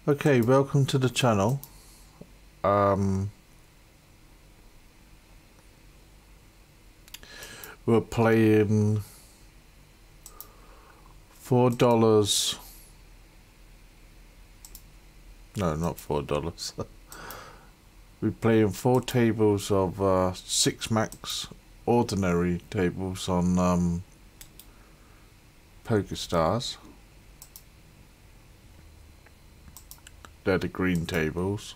Okay, welcome to the channel. We're playing $4. No, not $4. We're playing 4 tables of 6 max ordinary tables on Pokerstars. They're the green tables,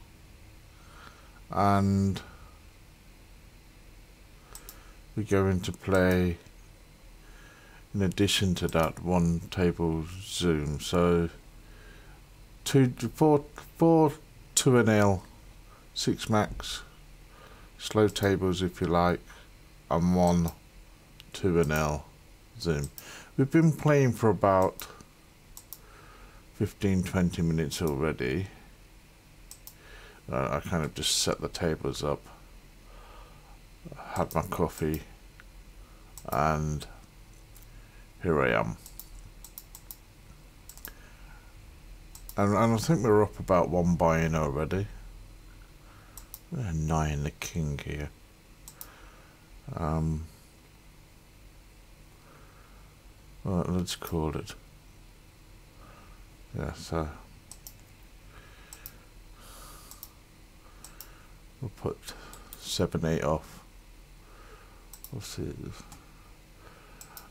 and we're going to play, in addition to that, 1 table Zoom. So 4 2-0 6 max slow tables if you like, and 1 2-0 Zoom. We've been playing for about 15-20 minutes already. I kind of just set the tables up, had my coffee, and here I am. And I think we're up about 1 buy-in already. We're 9 the king here. Well, let's call it. Yeah, so we'll put 7-8 off. We'll see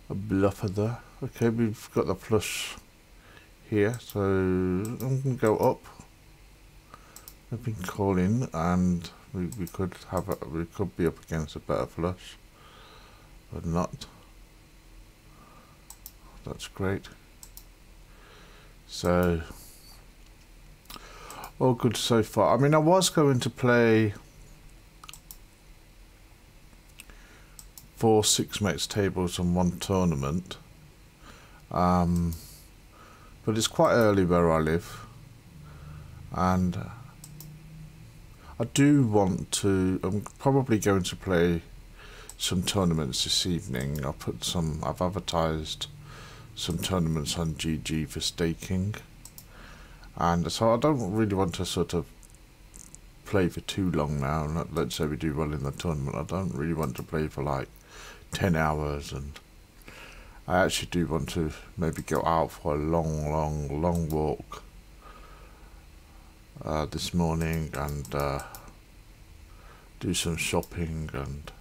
a bluffer there. Okay, we've got the flush here, so I'm going to go up. We've been calling, and we could be up against a better flush, but not. That's great. So all good so far. I mean, I was going to play 4 6-max tables and 1 tournament, but it's quite early where I live, and I do want to. I'm probably going to play some tournaments this evening. I've advertised some tournaments on GG for staking, and so I don't really want to sort of play for too long now. Let's say we do well in the tournament, I don't really want to play for like 10 hours, and I actually do want to maybe go out for a long walk this morning, and do some shopping, and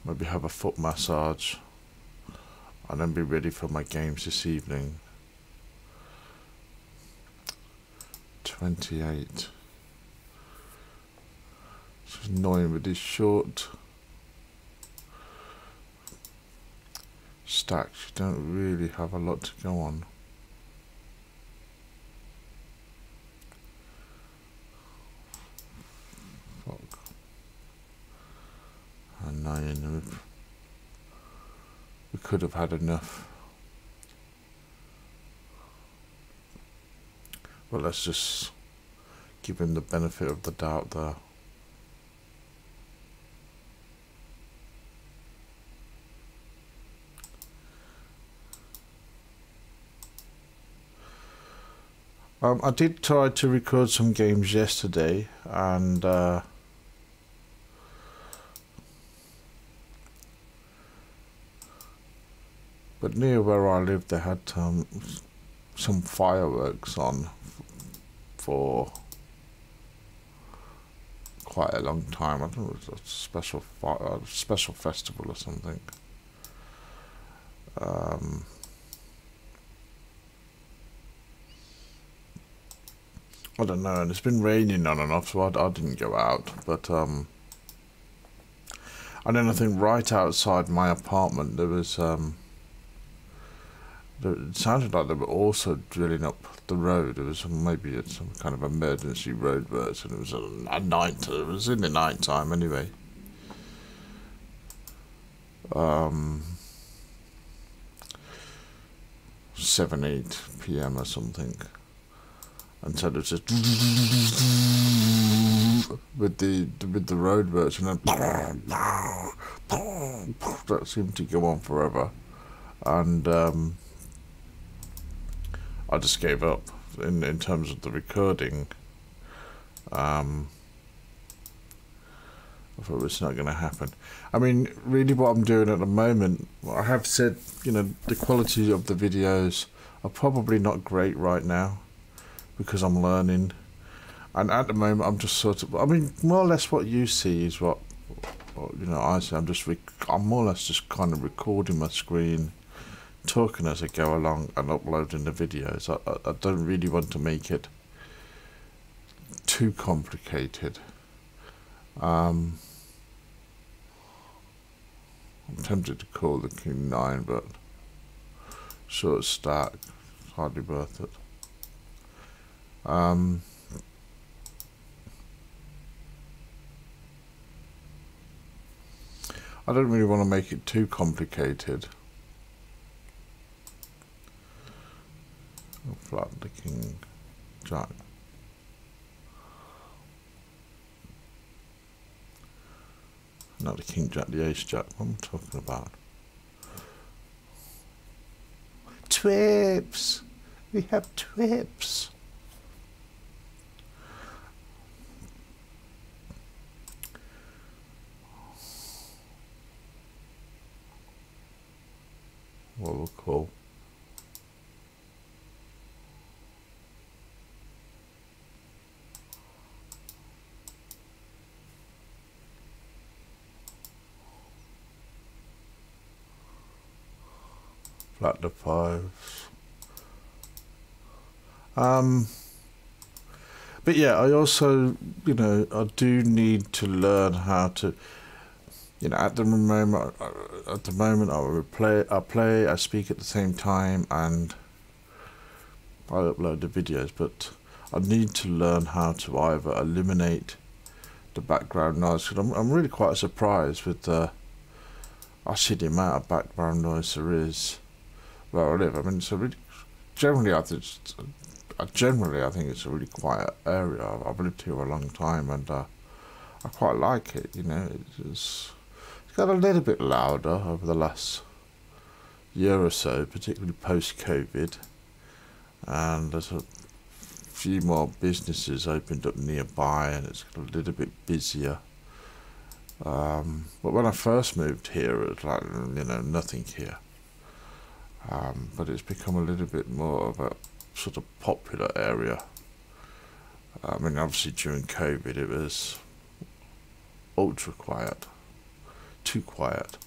maybe have a foot massage, and then be ready for my games this evening. 28. It's annoying with these short stacks. You don't really have a lot to go on. Fuck. Annoying. We could have had enough. But let's just give him the benefit of the doubt there. I did try to record some games yesterday, and but near where I live they had some fireworks on for quite a long time. I don't know, it was a special festival or something. I don't know, and it's been raining on and off, so I didn't go out, but and then I think right outside my apartment there was it sounded like they were also drilling up the road. It was maybe some kind of emergency roadworks, and it was a night. It was in the night time anyway. 7-8 p.m. or something. And so there's just with the roadworks, and then that seemed to go on forever. And I just gave up in terms of the recording. I thought it's not going to happen. I mean, really what I'm doing at the moment, I have said, you know, the quality of the videos are probably not great right now because I'm learning. And at the moment, I'm just sort of, I mean, more or less what you see is what, you know, I see. I'm more or less just kind of recording my screen, talking as I go along and uploading the videos. I don't really want to make it too complicated. I'm tempted to call the King 9, but short stack, it's hardly worth it. I don't really want to make it too complicated. I'll flatten the King Jack. Not the King Jack, the Ace Jack. What am I talking about? Twips! We have twips! What we'll call. Flat the 5s. But yeah, I also, you know, I do need to learn how to, you know, at the moment I play, I speak at the same time, and I upload the videos. But I need to learn how to either eliminate the background noise, because I'm really quite surprised with actually the amount of background noise there is where I live. I mean, so really, generally I think it's a really quiet area. I've lived here a long time, and I quite like it. You know, it's got a little bit louder over the last year or so, particularly post-COVID, and there's a few more businesses opened up nearby, and it's got a little bit busier. But when I first moved here, it was like, you know, nothing here. But it's become a little bit more of a sort of popular area. I mean, obviously during COVID it was ultra quiet, too quiet.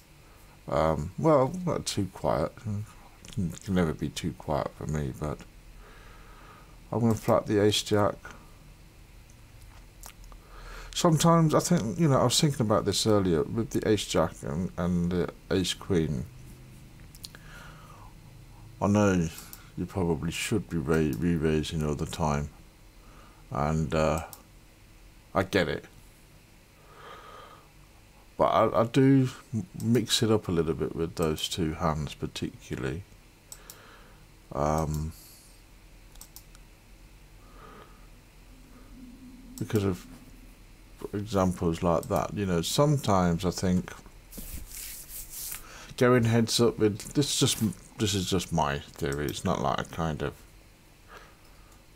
Well, not too quiet. It can never be too quiet for me, but I'm going to flat the Ace Jack. Sometimes I think, you know, I was thinking about this earlier with the Ace Jack and the Ace Queen. I know you probably should be re-raising all the time, and I get it, but I do mix it up a little bit with those two hands particularly. Because of examples like that, you know, sometimes I think going heads up with this is just my theory. It's not like a kind of,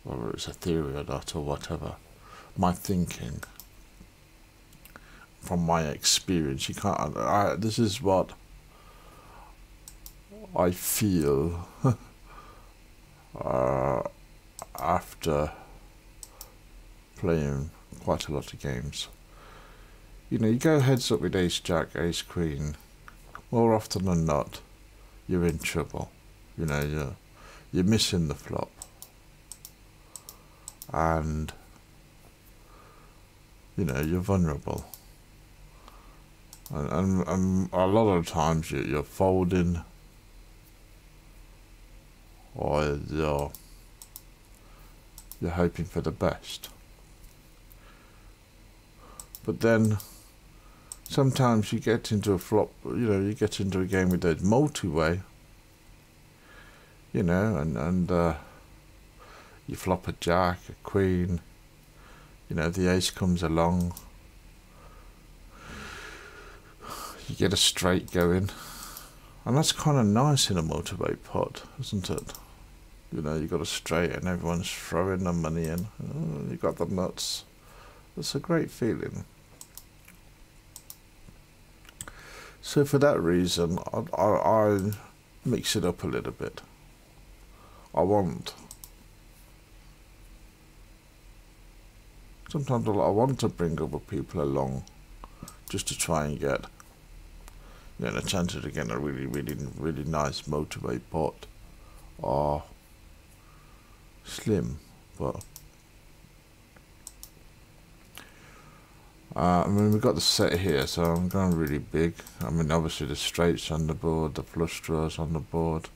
whether it's a theory or not or whatever. My thinking, from my experience, you can't. This is what I feel after playing quite a lot of games. You know, you go heads up with Ace Jack, Ace Queen. More often than not, you're in trouble. You know, you're missing the flop, and you know you're vulnerable. And a lot of times you're folding, or you're hoping for the best. But then sometimes you get into a flop, you know, you get into a game with those multi-way, you know, and you flop a jack, a queen, you know, the ace comes along, you get a straight going, and that's kind of nice in a multi-way pot, isn't it? You know, you got a straight and everyone's throwing the money in. Oh, you got the nuts. It's a great feeling. So for that reason, I mix it up a little bit. Sometimes I want to bring other people along just to try and get, you know, the chances of getting a really nice motorway pot are slim, but I mean, we've got the set here, so I'm going really big. I mean, obviously the straights on the board, the flush draws on the board,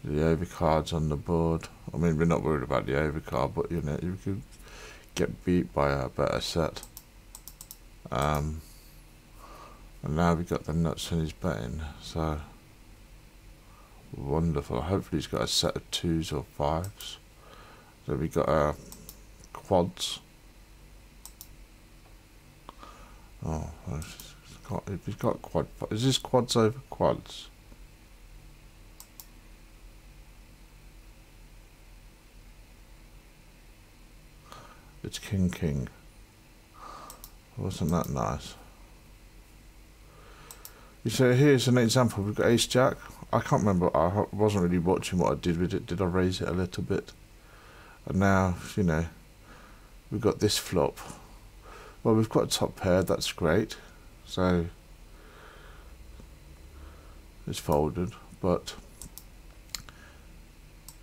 the overcards on the board. I mean, we're not worried about the overcard, but you know, you could get beat by a better set. And now we've got the nuts in his betting, so wonderful. Hopefully he's got a set of 2s or 5s. So we got quads. Oh, he's got quad. Is this quads over quads? It's king. Wasn't that nice? So here's an example. We've got ace jack. I can't remember. I wasn't really watching what I did with it. Did I raise it a little bit? And now, you know, we've got this flop. Well, we've got a top pair. That's great. So it's folded, but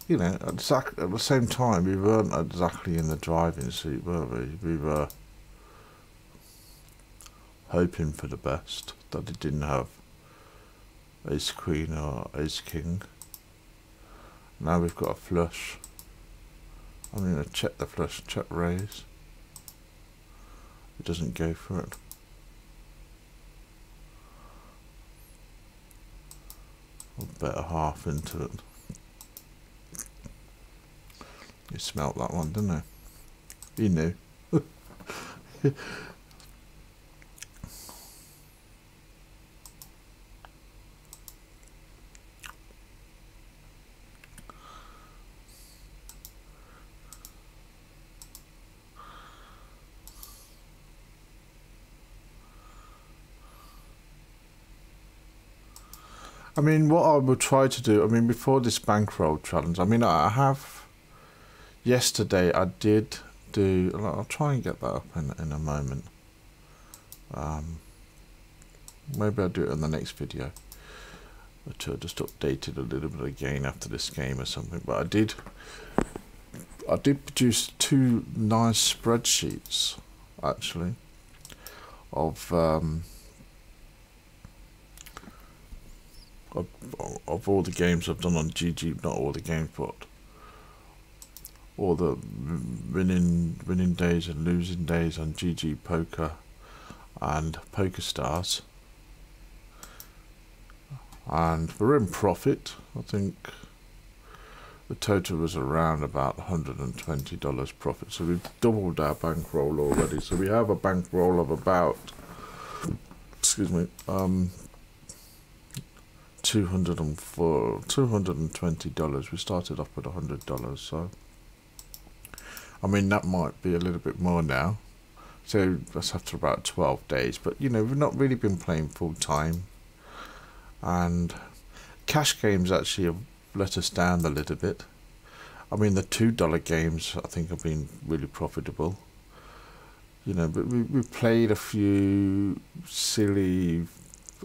you know, at the same time, we weren't exactly in the driving seat, were we? We were hoping for the best, that it didn't have ace queen or ace king. Now we've got a flush. I'm going to check the flush, check raise. It doesn't go for it. I'll bet a half into it. You smelt that one, didn't you? You knew. I mean, what I will try to do, I mean, before this bankroll challenge, I mean, I have, yesterday I did do, I'll try and get that up in a moment. Maybe I'll do it in the next video. But I just updated a little bit again after this game or something. But I did produce 2 nice spreadsheets, actually, of all the games I've done on GG, not all the games, but all the winning days and losing days on GG Poker and Pokerstars. And we're in profit. I think the total was around about $120 profit. So we've doubled our bankroll already. So we have a bankroll of about, excuse me, $220. We started off with $100, so I mean that might be a little bit more now. So that's after about 12 days. But you know, we've not really been playing full time, and cash games actually have let us down a little bit. I mean, the $2 games I think have been really profitable. You know, but we've played a few silly,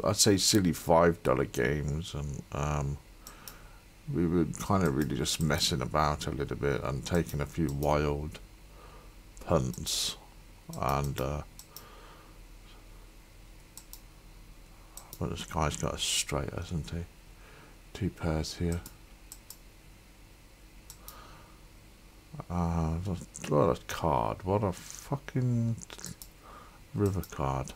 I'd say silly $5 games, and we were kind of really just messing about a little bit and taking a few wild punts. And well, this guy's got a straight, hasn't he? 2 pairs here. What a card! What a fucking river card.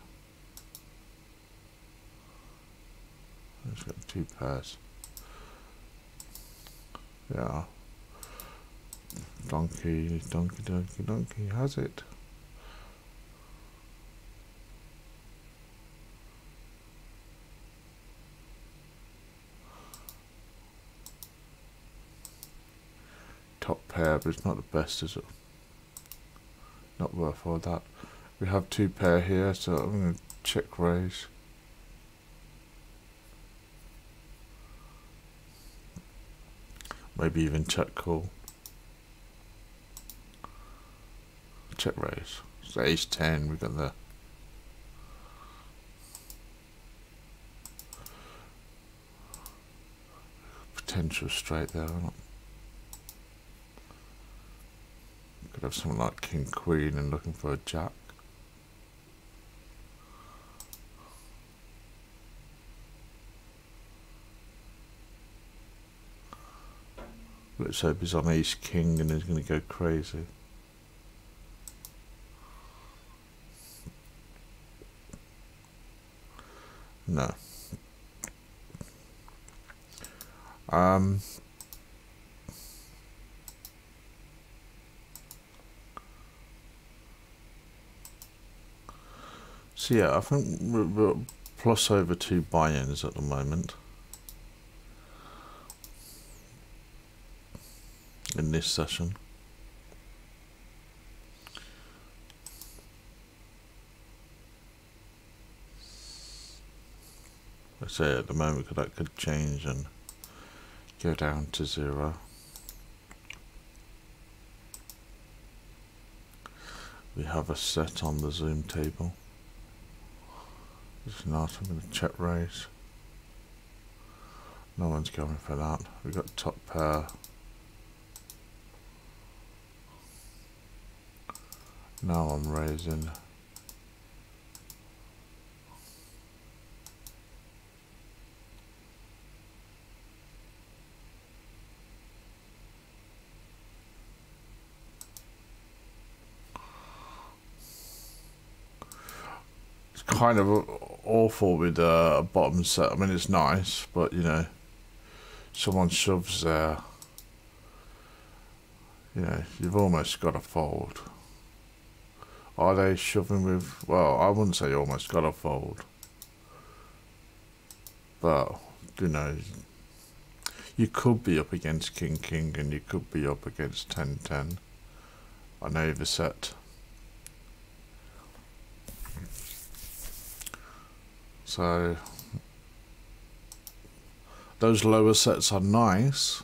He's got 2 pairs. Yeah. Donkey has it. top pair, but it's not the best, is it? Not worth all that. We have 2 pair here, so I'm going to check raise. Maybe even check call. Check raise. So ace 10, we got the potential straight there. Could have something like king queen and looking for a jack. Let's hope he's on ace king and he's going to go crazy. No. So yeah, I think we're plus over 2 buy-ins at the moment in this session. I say at the moment that could change and go down to 0. We have a set on the Zoom table. If not, I'm going to check raise. No one's going for that. We've got top pair. Now I'm raising. It's kind of awful with a bottom set. I mean, it's nice, but you know, someone shoves there. You know, you've almost got to fold. Are they shoving with, well, I wouldn't say you almost got to fold. But, you know, you could be up against king king and you could be up against 10-10 on overset. So, those lower sets are nice.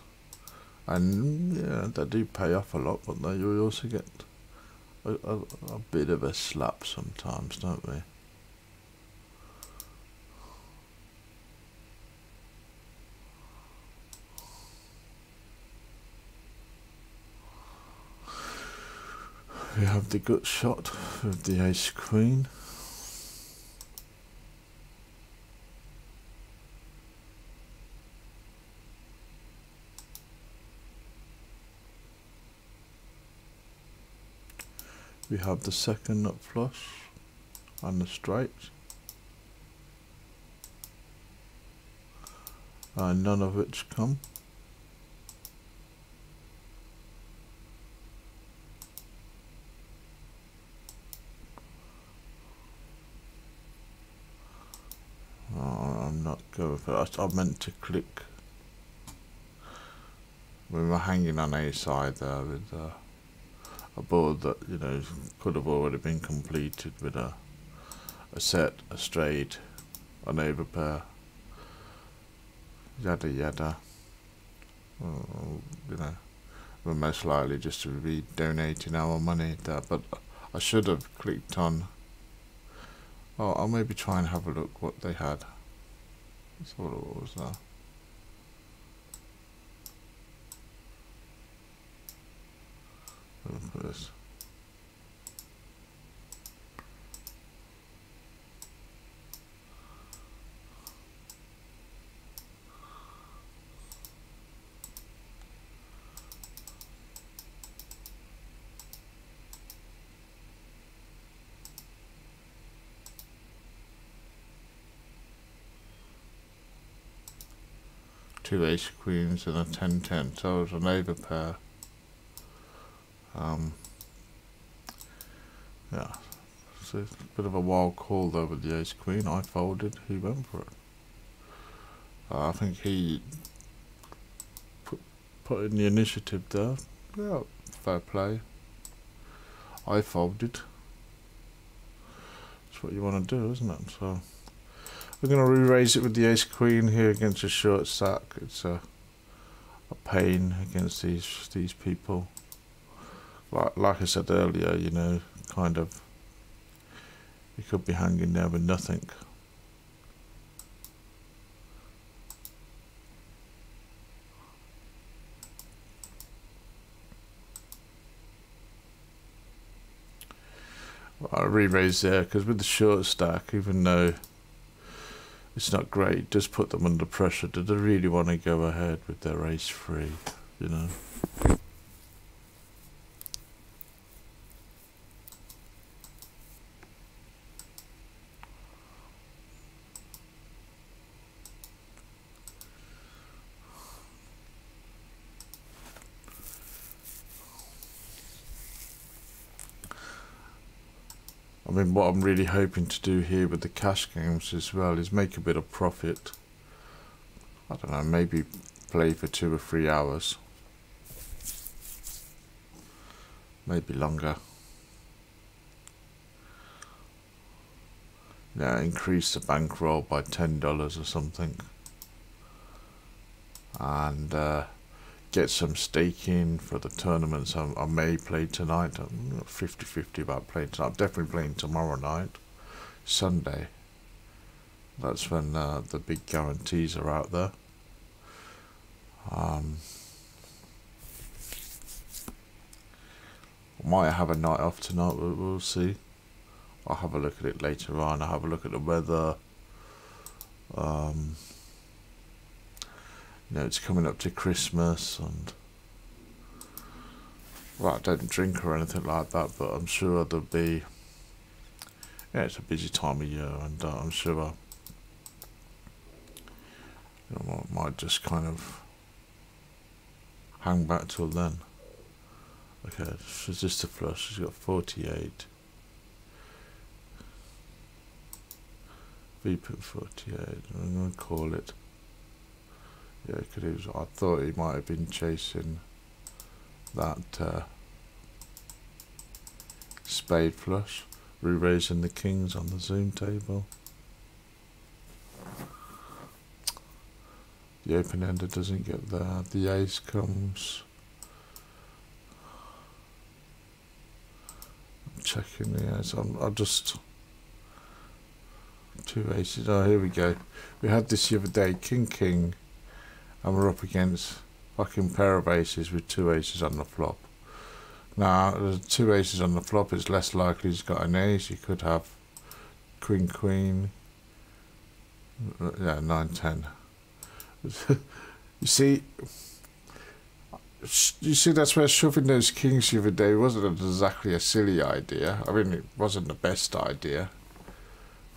And, yeah, they do pay off a lot, but you also get a bit of a slap sometimes, don't we? We have the gut shot with the ace queen. We have the second nut flush and the straight. None of which come. I'm not going for it. I meant to click. We were hanging on a side there with a board that, you know, could have already been completed with a set, a straight, an overpair, yada yada. You know, we're most likely just to be donating our money there, but I should have clicked on. Oh, I'll maybe try and have a look what they had. That's what it was there. Look at this. Two ace queens and a 10-10, so it was an overpair. Yeah, so it's a bit of a wild call though with the ace queen. I folded, he went for it. I think he put in the initiative there, Yeah, fair play. I folded. That's what you want to do, isn't it? So we're going to re-raise it with the ace queen here against a short stack. It's a pain against these people. Like I said earlier, you know, kind of, you could be hanging there with nothing. I re-raise there because with the short stack, even though it's not great, it does put them under pressure. Do they really want to go ahead with their ace free, you know? I mean, what I'm really hoping to do here with the cash games as well is make a bit of profit. I don't know, maybe play for 2 or 3 hours. Maybe longer. Yeah, increase the bankroll by $10 or something. And get some staking for the tournaments I may play tonight. I'm 50-50 about playing tonight. I'm definitely playing tomorrow night, Sunday. That's when the big guarantees are out there. I might have a night off tonight, we'll see. I'll have a look at it later on. I'll have a look at the weather. You know, it's coming up to Christmas, and well, I don't drink or anything like that, but I'm sure there'll be, yeah, it's a busy time of year, and I'm sure you know, I might just kind of hang back till then. Okay, she's just a flush. She's got 48. VP 48. I'm gonna call it. Yeah, because I thought he might have been chasing that spade flush, re-raising the kings on the Zoom table. The open-ender doesn't get there. The ace comes. I'm checking the ace. I'll just 2 aces. Oh, here we go. We had this the other day. King, king. And we're up against fucking pair of aces with 2 aces on the flop. Now, there's 2 aces on the flop, it's less likely he's got an ace. You could have queen, queen. Yeah, 9, 10. You see, that's where shoving those kings the other day wasn't exactly a silly idea. I mean, it wasn't the best idea.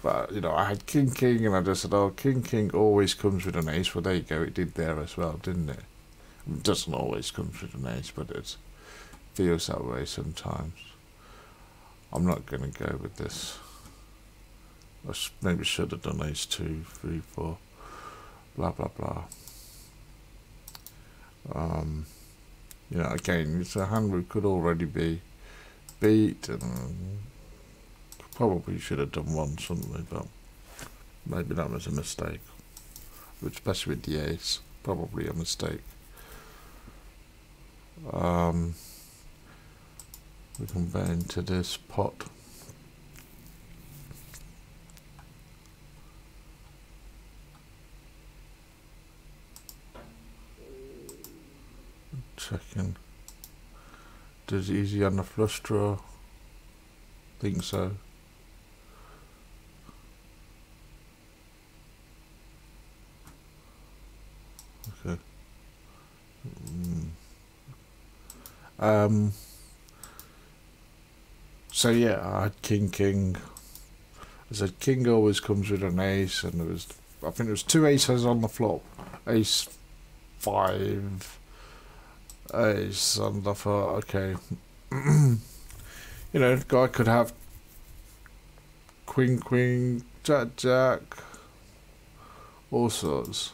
But, you know, I had king, king, and I just said, oh, king, king always comes with an ace. Well, there you go, it did there as well, didn't it? It doesn't always come with an ace, but it feels that way sometimes. I'm not going to go with this. I maybe should have done ace 2, 3, 4, blah, blah, blah. You know, again, it's a hand we could already be beat, and probably should have done one, shouldn't we? But maybe that was a mistake. Especially with the ace, probably a mistake. We can bet into this pot. Checking. Does easy on the flush draw? Think so. Okay. So yeah, I had king, king. I said king always comes with an ace, and I think there was 2 aces on the flop. Ace 5, ace, and I thought, okay, you know, the guy could have queen, queen, jack, jack, all sorts.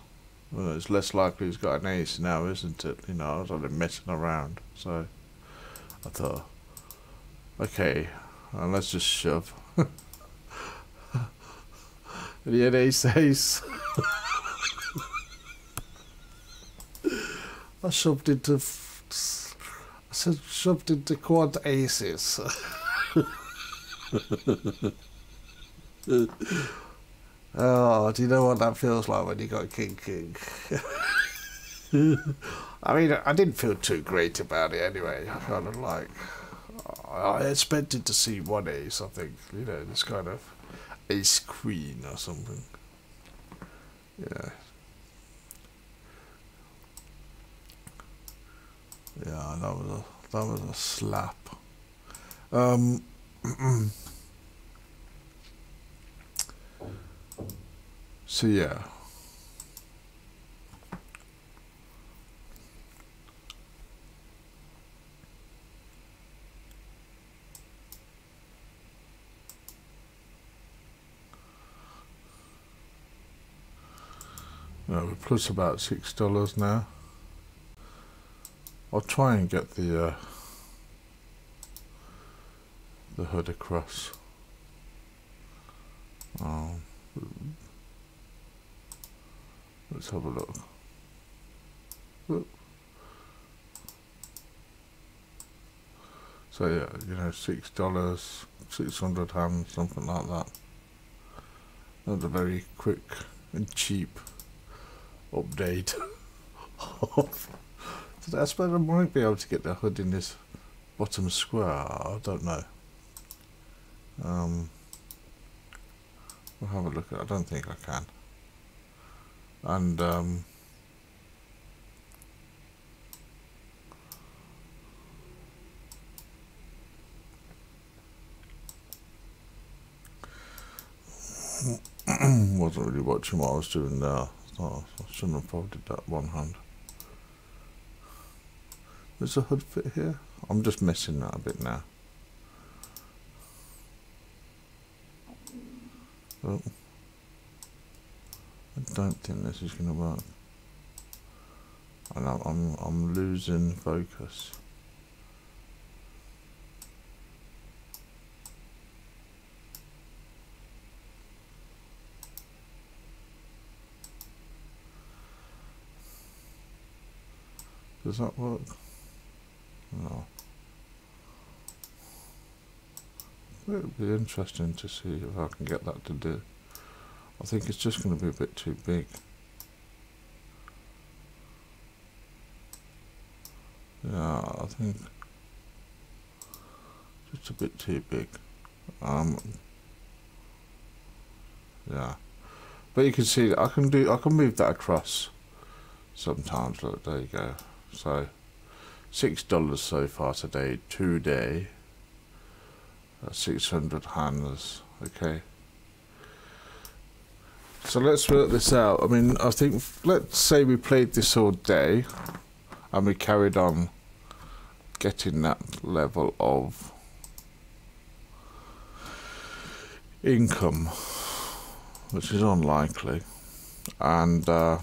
Well, it's less likely he's got an ace now, isn't it? You know, I was only messing around, so I thought, okay, let's just shove. And he had ace ace. I shoved into quad aces. Oh, do you know what that feels like when you got king king? I mean, I didn't feel too great about it anyway. I kind of like, I expected to see one ace, I think, you know, this kind of ace queen or something. Yeah. Yeah, that was a slap. So yeah. No, we're plus about $6 now. I'll try and get the hood across. Let's have a look. Whoop. So yeah, you know, $6, 600 hands, something like that. That's a very quick and cheap update. So I suppose I might be able to get the hood in this bottom square. I don't know. We'll have a look at it. I don't think I can. And wasn't really watching what I was doing there. Oh, I shouldn't have folded that one hand. Does the hood fit here? I'm just missing that a bit now. Oh. I don't think this is going to work. And I'm losing focus. Does that work? No. It would be interesting to see if I can get that to do. I think it's just going to be a bit too big. Yeah, I think just a bit too big. Yeah, but you can see that I can move that across sometimes. Look, there you go. So $6 so far today. 600 hands. Okay. So let's work this out. I mean, I think, let's say we played this all day and we carried on getting that level of income, which is unlikely. And so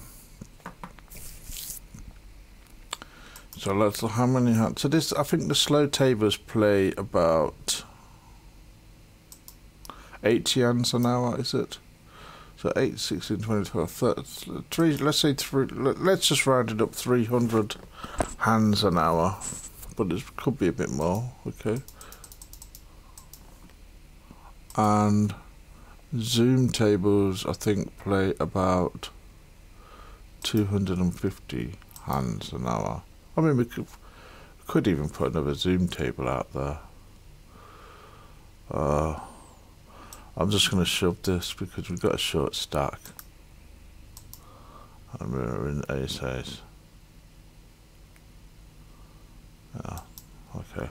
let's, how many hands? So this, I think the slow tables play about 80 hands an hour, is it? So 8, 16, 20, 12, 3, let's say 3, let's just round it up, 300 hands an hour, but it could be a bit more, okay. And Zoom tables, I think, play about 250 hands an hour. I mean, we could even put another Zoom table out there. I'm just going to shove this because we've got a short stack. And we're in ace-ace. Yeah, okay.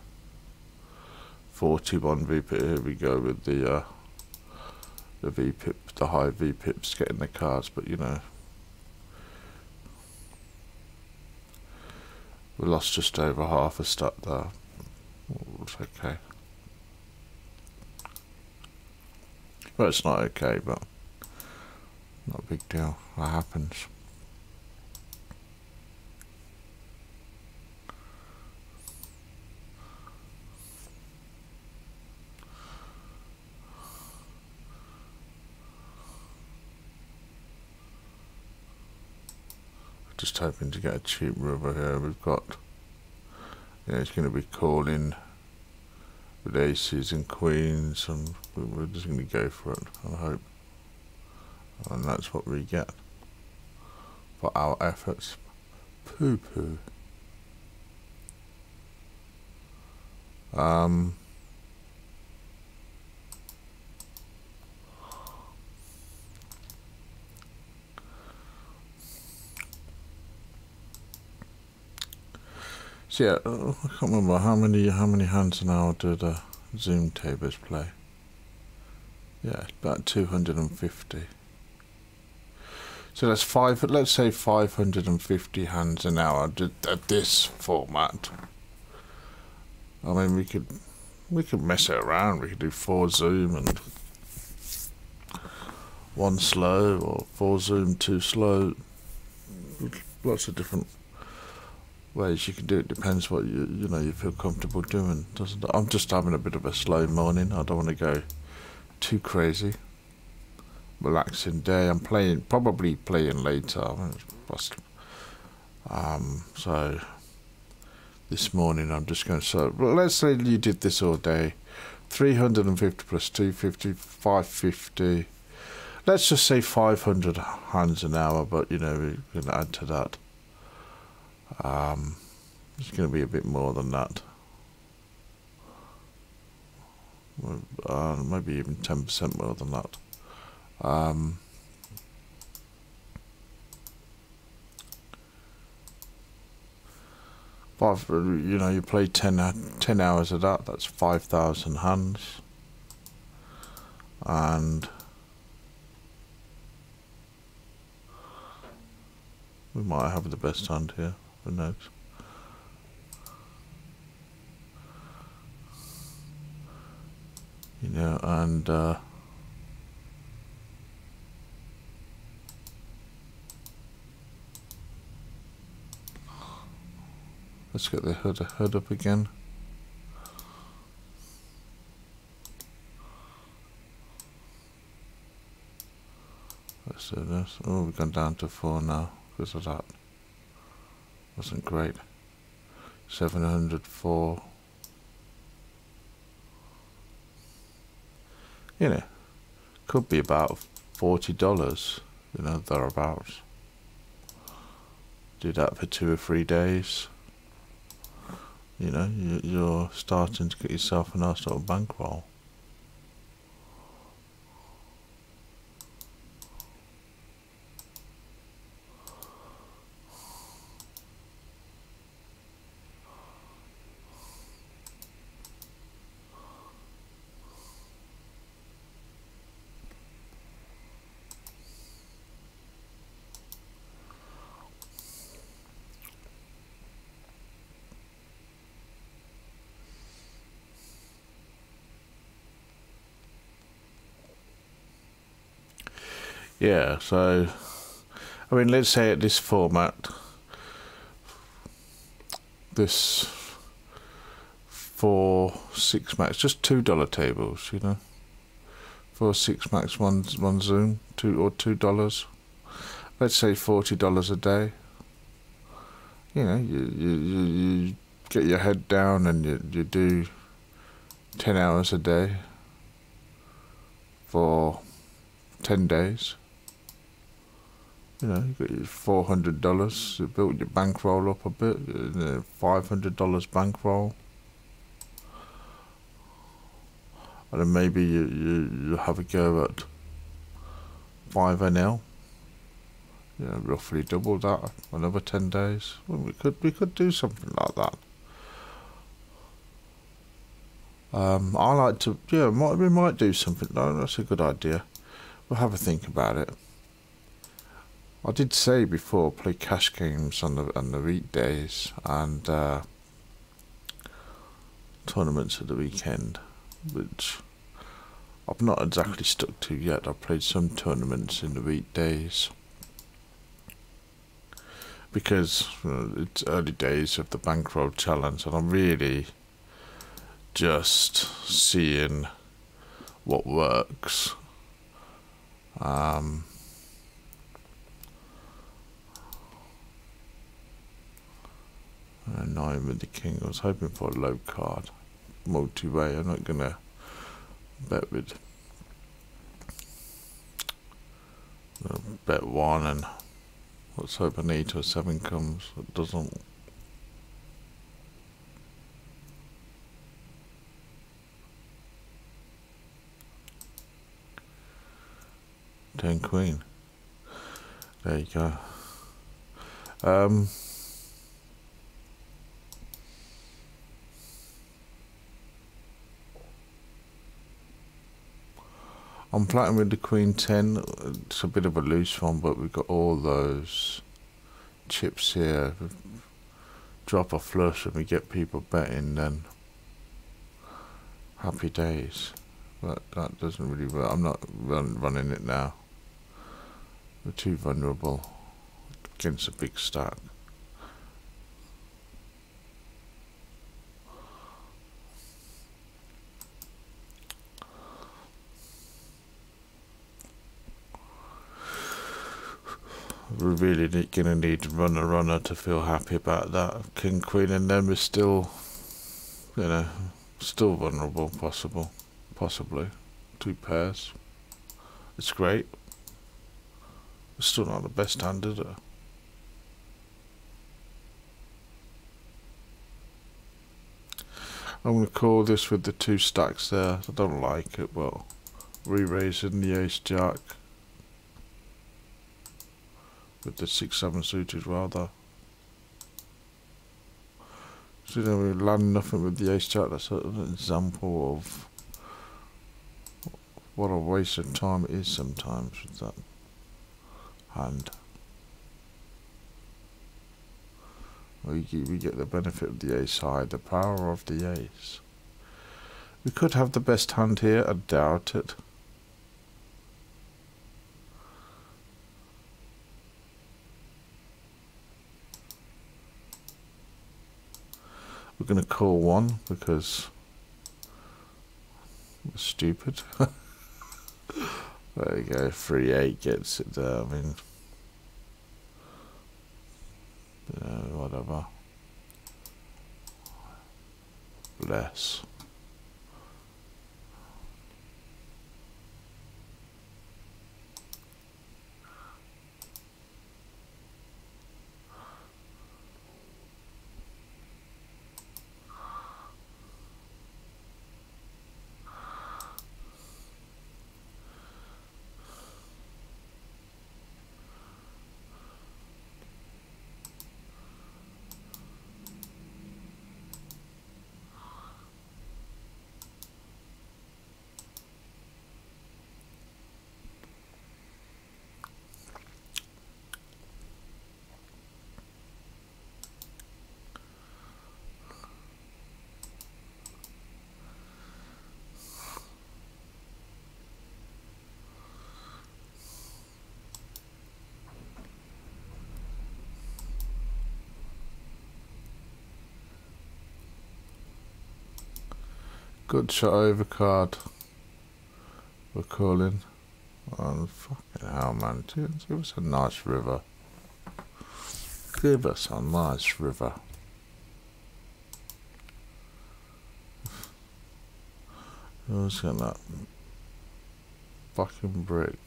41 VP, here we go with the VPIP, the high VPIPs getting the cards, but you know. We lost just over half a stack there. It's okay. Well, it's not okay, but not a big deal. That happens. just hoping to get a cheap rubber here. We've got, yeah, it's going to be calling with aces and queens, and we're just going to go for it, I hope. And that's what we get for our efforts. Poo poo. So yeah, I can't remember how many hands an hour do the Zoom tables play. Yeah, about 250. So that's let's say 550 hands an hour at this format. I mean, we could mess it around. We could do 4 Zoom and 1 slow, or 4 Zoom, 2 slow. Lots of different ways you can do it. Depends what you feel comfortable doing, doesn't it? I'm just having a bit of a slow morning. I don't want to go too crazy. Relaxing day. I'm probably playing later. So this morning I'm just going to, well, let's say you did this all day. 350 plus 250, 550. Let's just say 500 hands an hour, but we can add to that. It's going to be a bit more than that. Maybe even 10% more than that. You play 10 hours of that, that's 5,000 hands. And we might have the best hand here, who knows. And let's get the hood up again. Let's do this. Oh, we've gone down to 4 now because of that. Wasn't great. 704. Could be about $40, thereabouts. Do that for 2 or 3 days. You're starting to get yourself a nice little bankroll. Yeah, so, I mean, let's say at this format, this 4 6 max, just $2 tables, 4 6 max, one Zoom, $2. Let's say $40 a day. You get your head down and you do 10 hours a day for 10 days. You got your $400. You built your bankroll up a bit. $500 bankroll, and then maybe you have a go at 5NL. Roughly double that. Another 10 days. Well, we could do something like that. I like to. Yeah, we might do something. No, that's a good idea. We'll have a think about it. I did say before, play cash games on the weekdays and tournaments at the weekend, which I've not exactly stuck to yet. I've played some tournaments in the weekdays because it's early days of the Bankroll challenge, and I'm really just seeing what works. 9 with the king. I was hoping for a low card. Multi-way, I'm not going to bet with... bet 1 and let's hope an 8 or 7 comes. It doesn't. Ten queen. There you go. I'm playing with the queen 10. It's a bit of a loose one, but we've got all those chips here. Drop a flush and we get people betting, then happy days. But that doesn't really work. I'm not running it now. We're too vulnerable against a big stack. We're really going to need to run a runner to feel happy about that. King, queen, and then we're still, you know, still vulnerable, possibly. 2 pairs. It's great. It's still not the best hand, is it? I'm going to call this with the 2 stacks there. I don't like it, but re-raising the ace jack. With the 6-7 suited rather. So you know, we land nothing with the ace jack. That's an example of what a waste of time it is sometimes with that hand. We get the benefit of the ace high, the power of the ace. We could have the best hand here, I doubt it. We're going to call 1 because we're stupid. There you go, 3-8 gets it there. I mean, whatever. Bless. Good shot over card. We're calling. Oh, fucking hell, man. Give us a nice river. Give us a nice river. Who's got that fucking brick?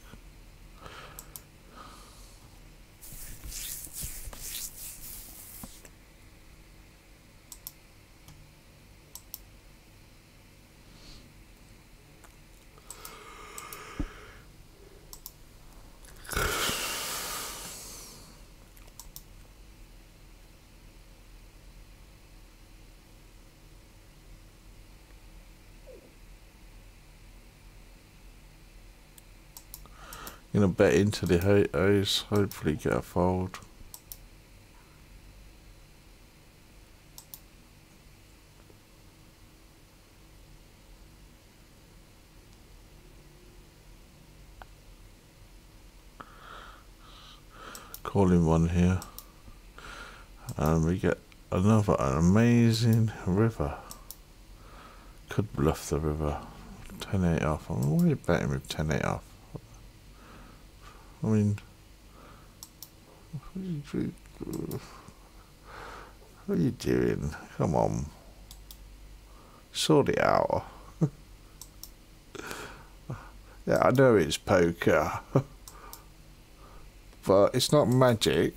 Gonna bet into the ace, hopefully get a fold. Calling 1 here, and we get an amazing river. Could bluff the river. 10-8 off. I mean, why are you betting with 10-8 off? I mean, What are you doing? Come on. Sort it out. Yeah, I know it's poker. But it's not magic.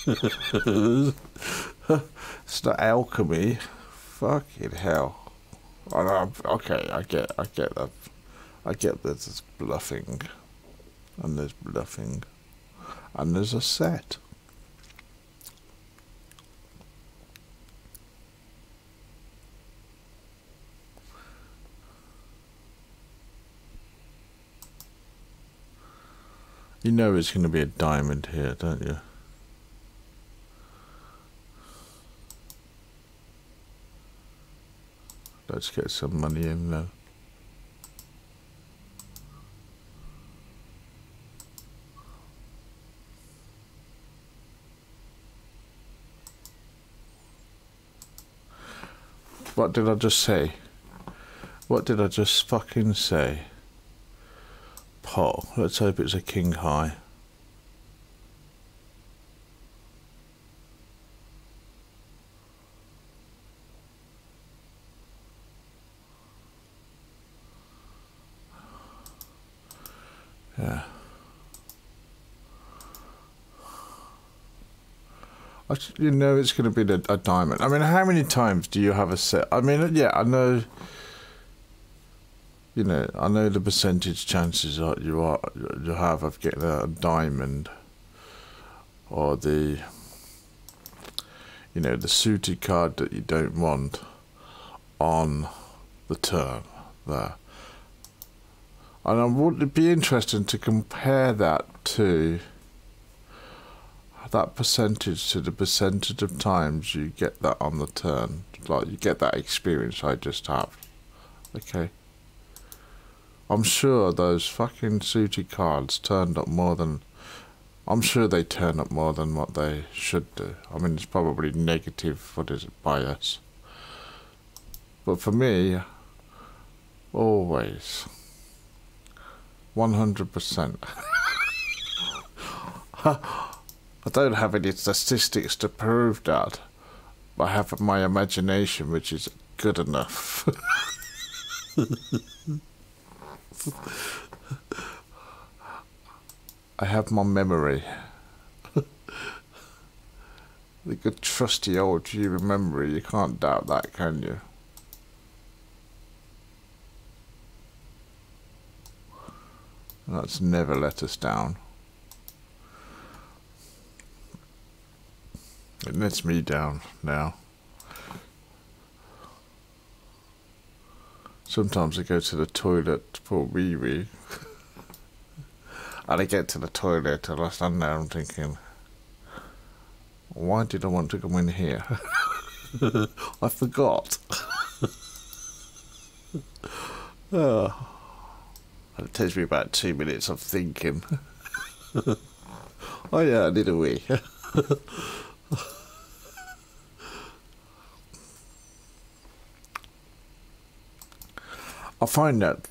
It's not alchemy. Fucking hell. Okay, I get that. I get that there's bluffing. And there's bluffing. And there's a set. You know it's going to be a diamond here, don't you? Let's get some money in though. What did I just say? What did I just fucking say? Pot. Let's hope it's a king high. Yeah. You know it's going to be a diamond. I mean, how many times do you have a set? I mean, yeah, I know. You know, I know the percentage chances are you have of getting a diamond, or the, you know, the suited card that you don't want on the turn there. And I would be interested to compare that to that percentage to the percentage of times you get that on the turn, like you get that experience I just have. Okay. I'm sure those fucking suited cards turned up more than... I'm sure they turn up more than what they should do. I mean, it's probably negative, what is it, bias. But for me, always, 100%. I don't have any statistics to prove that. I have my imagination, which is good enough. I have my memory. The good trusty old human memory, you can't doubt that, can you? That's never let us down. It lets me down now. Sometimes I go to the toilet for wee-wee. And I get to the toilet and I stand there and thinking, why did I want to go in here? I forgot. Oh. It takes me about 2 minutes of thinking. Oh yeah, I did a wee. I find that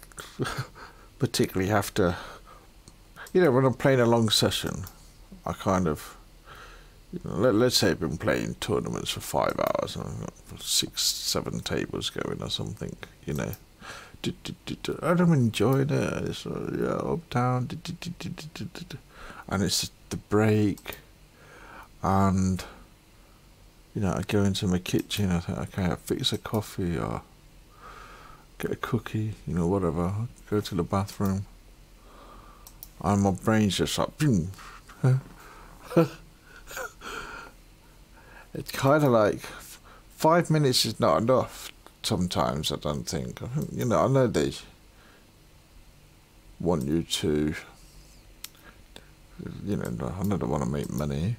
particularly after, you know, when I'm playing a long session, I kind of, you know, let's say I've been playing tournaments for 5 hours and I've got 6, 7 tables going or something, you know. And I'm enjoying it. It's yeah, up, down, and it's the break, and you know, I go into my kitchen. I think, okay, I fix a coffee or get a cookie, you know, whatever. Go to the bathroom, and my brain's just like, boom. It's kind of like 5 minutes is not enough. Sometimes I don't think, you know, I know they want you to, you know, I know they want to make money.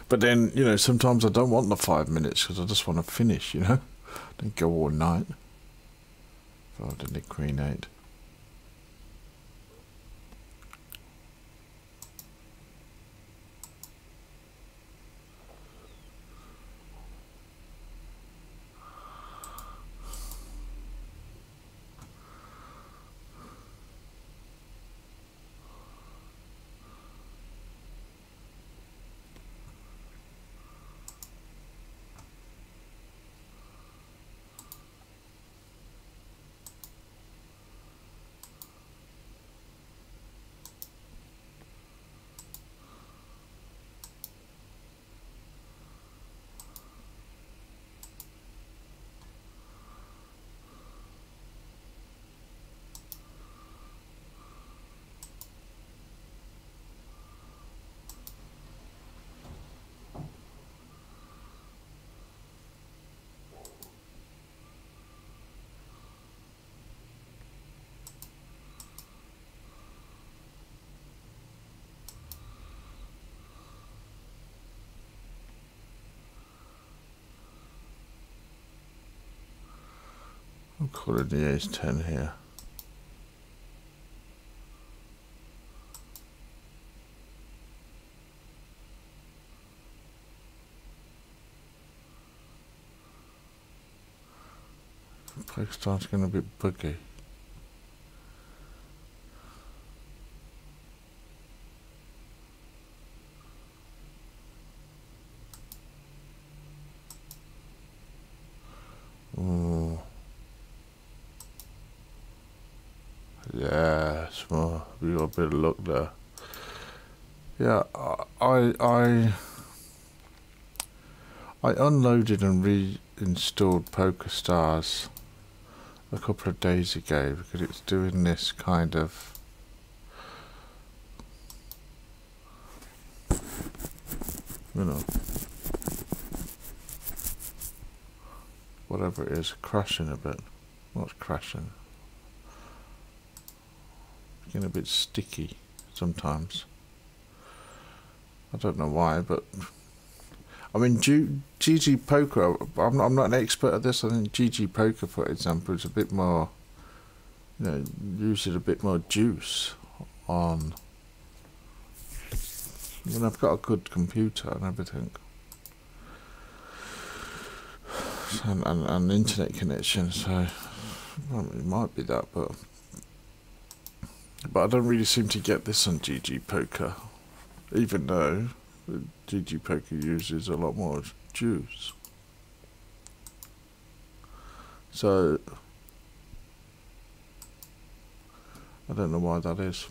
But then, you know, sometimes I don't want the 5 minutes because I just want to finish, you know. Don't go all night. Oh, didn't it Queen 8? I'm calling the ace 10 here. Pokerstars getting a bit buggy. Oh, yeah, small. We got a bit of luck there. Yeah, I unloaded and reinstalled Pokerstars a couple of days ago because it's doing this kind of whatever it is, crashing a bit. What's crashing? Getting a bit sticky sometimes. I don't know why, but I mean, GG Poker, I'm not an expert at this. I think GG Poker, for example, is a bit more, uses a bit more juice on. I mean, I've got a good computer and everything. And internet connection, so well, it might be that, but I don't really seem to get this on GG Poker, even though GG Poker uses a lot more juice. So I don't know why that is.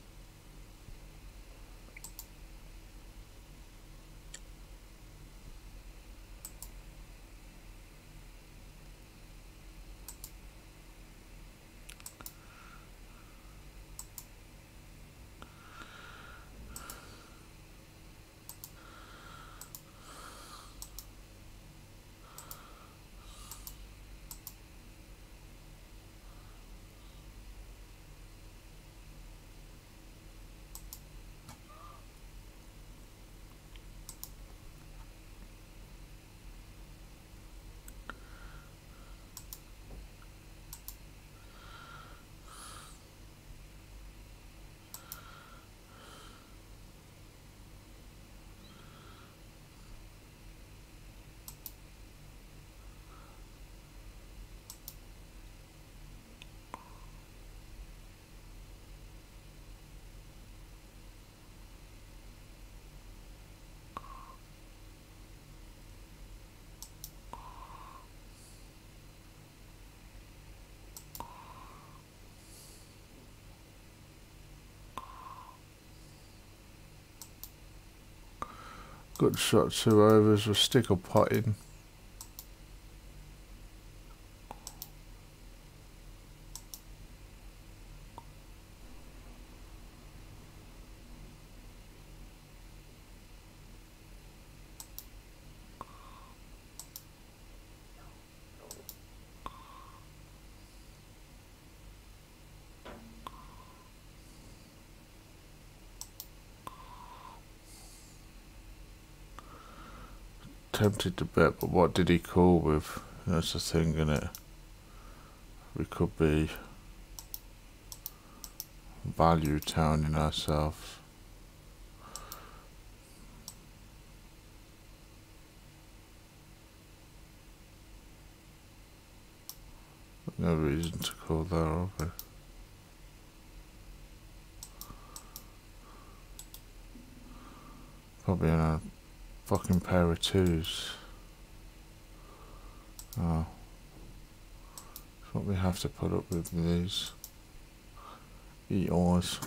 Good shot, 2 overs with stick or potting. Tempted to bet, but what did he call with? That's the thing, isn't it? We could be value towning ourselves. No reason to call there, are we? Probably in a fucking pair of 2s. Oh. That's what we have to put up with these. EOs.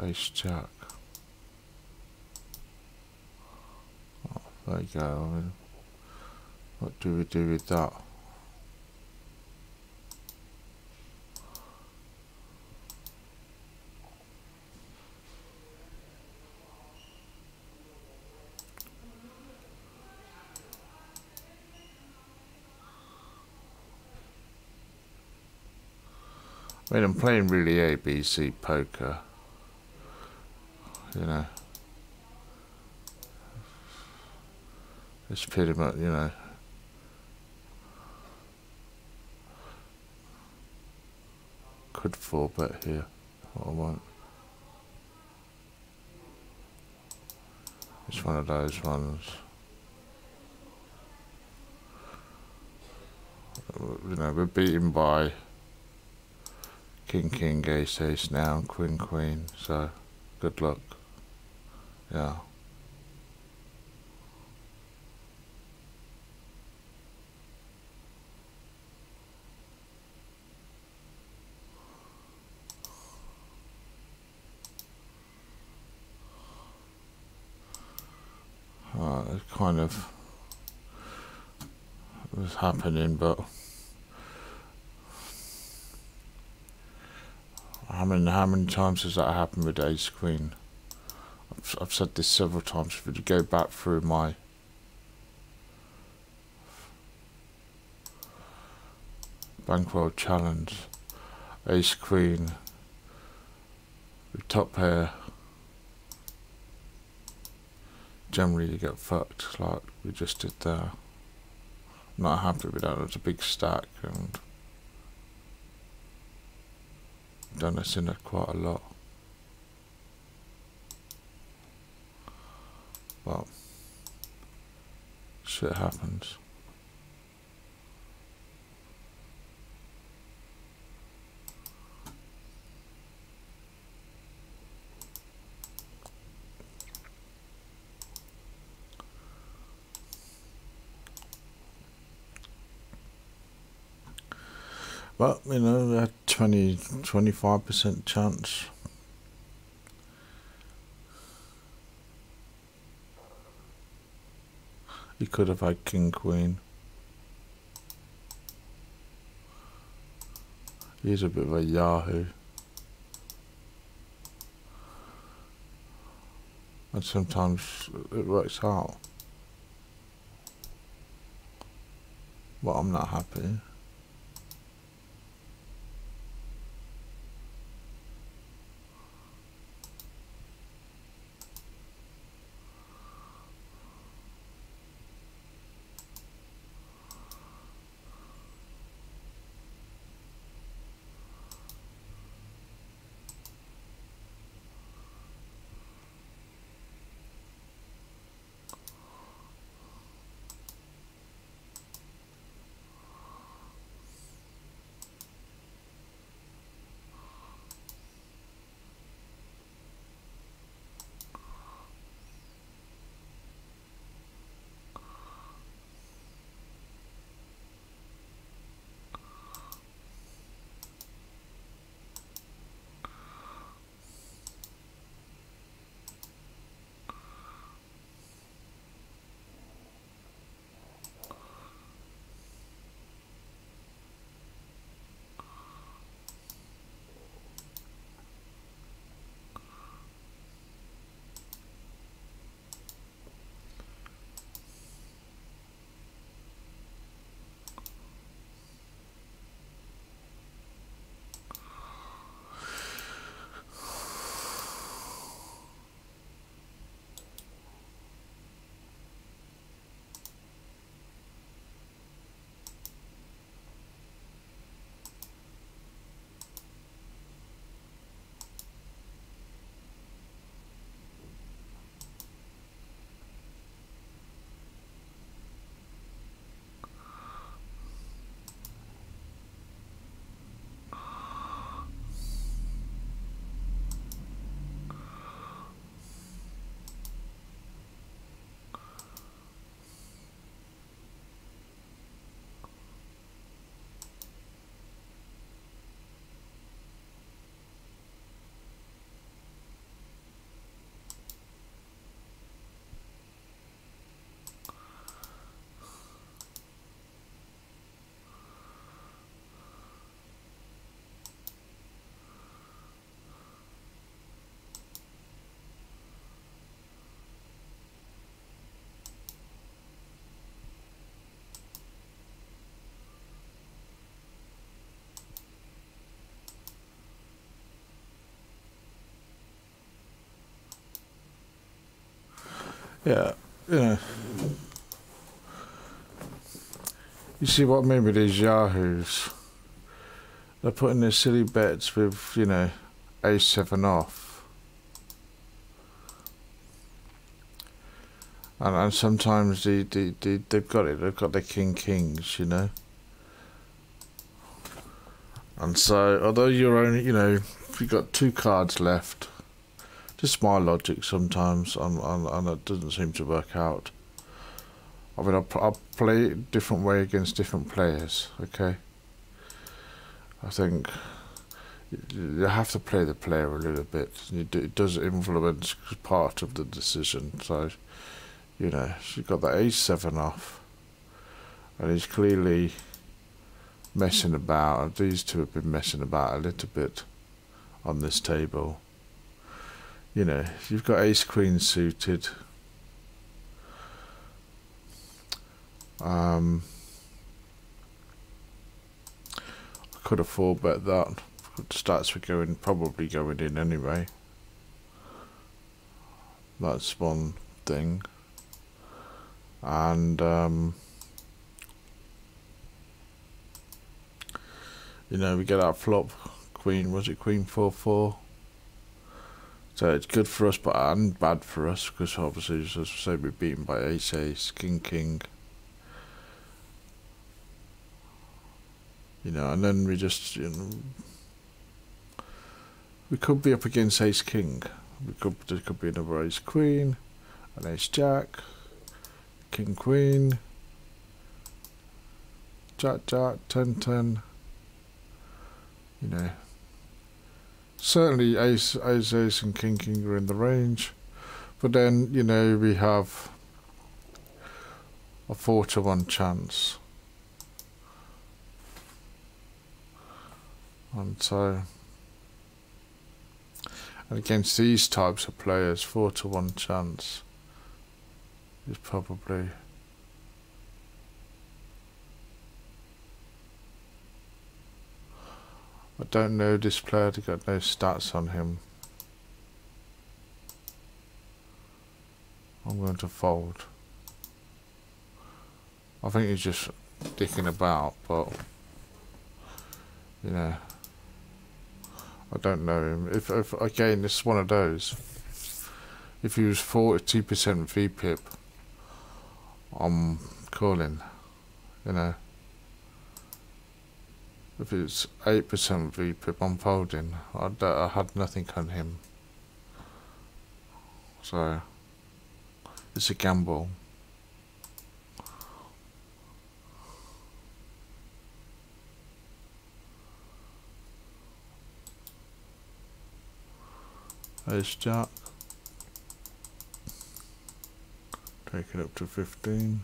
Ace Jack. Oh, there you go. I mean, what do we do with that? I mean, I'm playing really ABC poker. you know, it's pretty much, you know, could 4-bet here, but I won't. It's one of those ones. You know, we're beaten by King, King, Ace, Ace now, and Queen, Queen, so good luck. Yeah. It kind of was happening, but how many times has that happened with Ace Queen? I've said this several times. If you go back through my Bankroll challenge, Ace Queen with top pair, generally you get fucked like we just did there. I'm not happy with that. It's a big stack and done this in it quite a lot. But shit happens. But, you know, we had 25% chance. He could have had King, Queen. He's a bit of a yahoo. And sometimes it works out. But I'm not happy. Yeah, you know. You see what I mean with these yahoos? They're putting their silly bets with, you know, A7 off. And sometimes they've got it, they've got their kings, you know. And so, although you're only, you know, if you've got 2 cards left, just my logic sometimes, and it doesn't seem to work out. I mean, I'll play a different way against different players, okay? I think you have to play the player a little bit. It does influence part of the decision. So, you know, you've got the A7 off, and he's clearly messing about. These two have been messing about a little bit on this table. You know, you've got ace queen suited. I could have 4-bet that. Stats were probably going in anyway. That's one thing. And you know, we get our flop queen. Was it queen 4-4? So it's good for us, but and bad for us, because obviously, as I say, we're beaten by ace, king. You know, and then we just, you know, we could be up against ace king. There could be another ace queen, an ace jack, king queen, jack 10. You know, certainly ace and king are in the range, but then, you know, we have a 4-to-1 chance. And so, and against these types of players, 4-to-1 chance is probably I don't know this player, they got no stats on him. I'm going to fold. I think he's just dicking about, but you know, I don't know him. If again, this is one of those. If he was 42% VPIP, I'm calling. You know. If it's 8% VPIP, I'm folding. I had nothing on him, so it's a gamble. Ace jack, take it up to 15.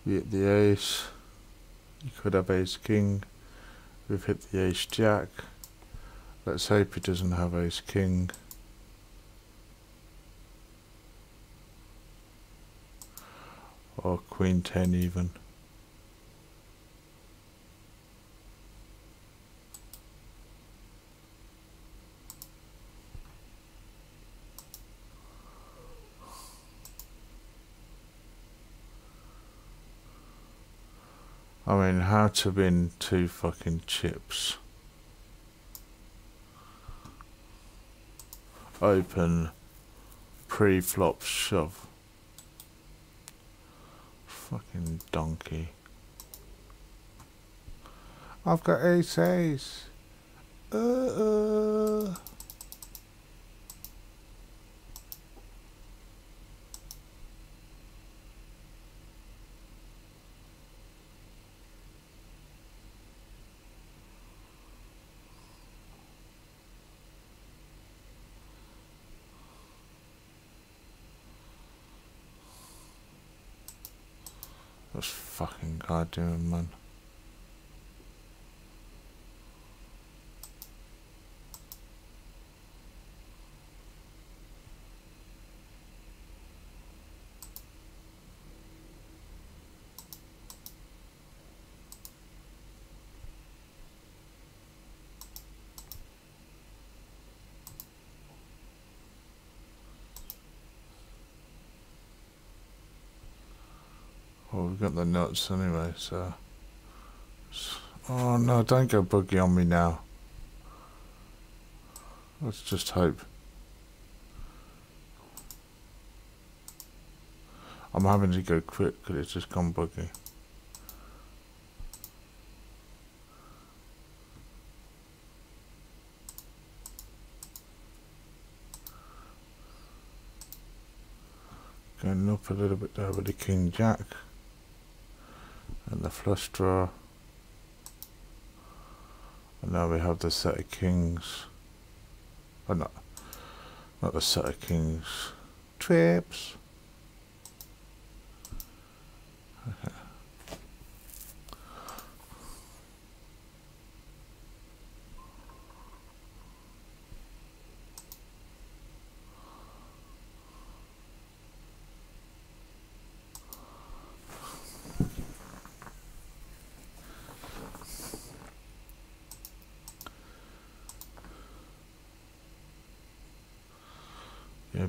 We hit the ace. You could have ace king. We've hit the ace jack. Let's hope he doesn't have ace king. Or queen 10 even. I mean, how to win 2 fucking chips? Open, pre-flop shove. Fucking donkey. I've got ace ace. What's fucking guy doing, man? Well, we've got the nuts anyway, so... Oh no, don't go buggy on me now. Let's just hope. I'm having to go quick because it's just gone buggy. Going up a little bit there with the King Jack and the flush draw. And now we have the set of kings. Oh, not the set of kings. Trips. Okay.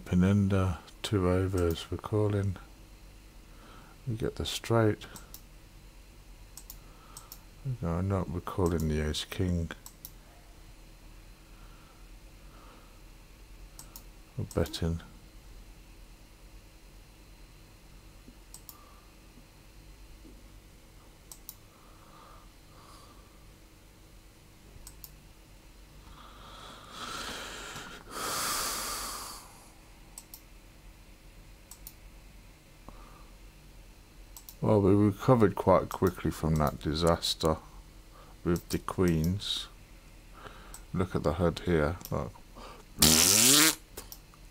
Penenda, 2 overs, we're calling. We get the straight. No, not, we're calling the ace king. We're betting. Well, we recovered quite quickly from that disaster with the queens. Look at the HUD here. Look.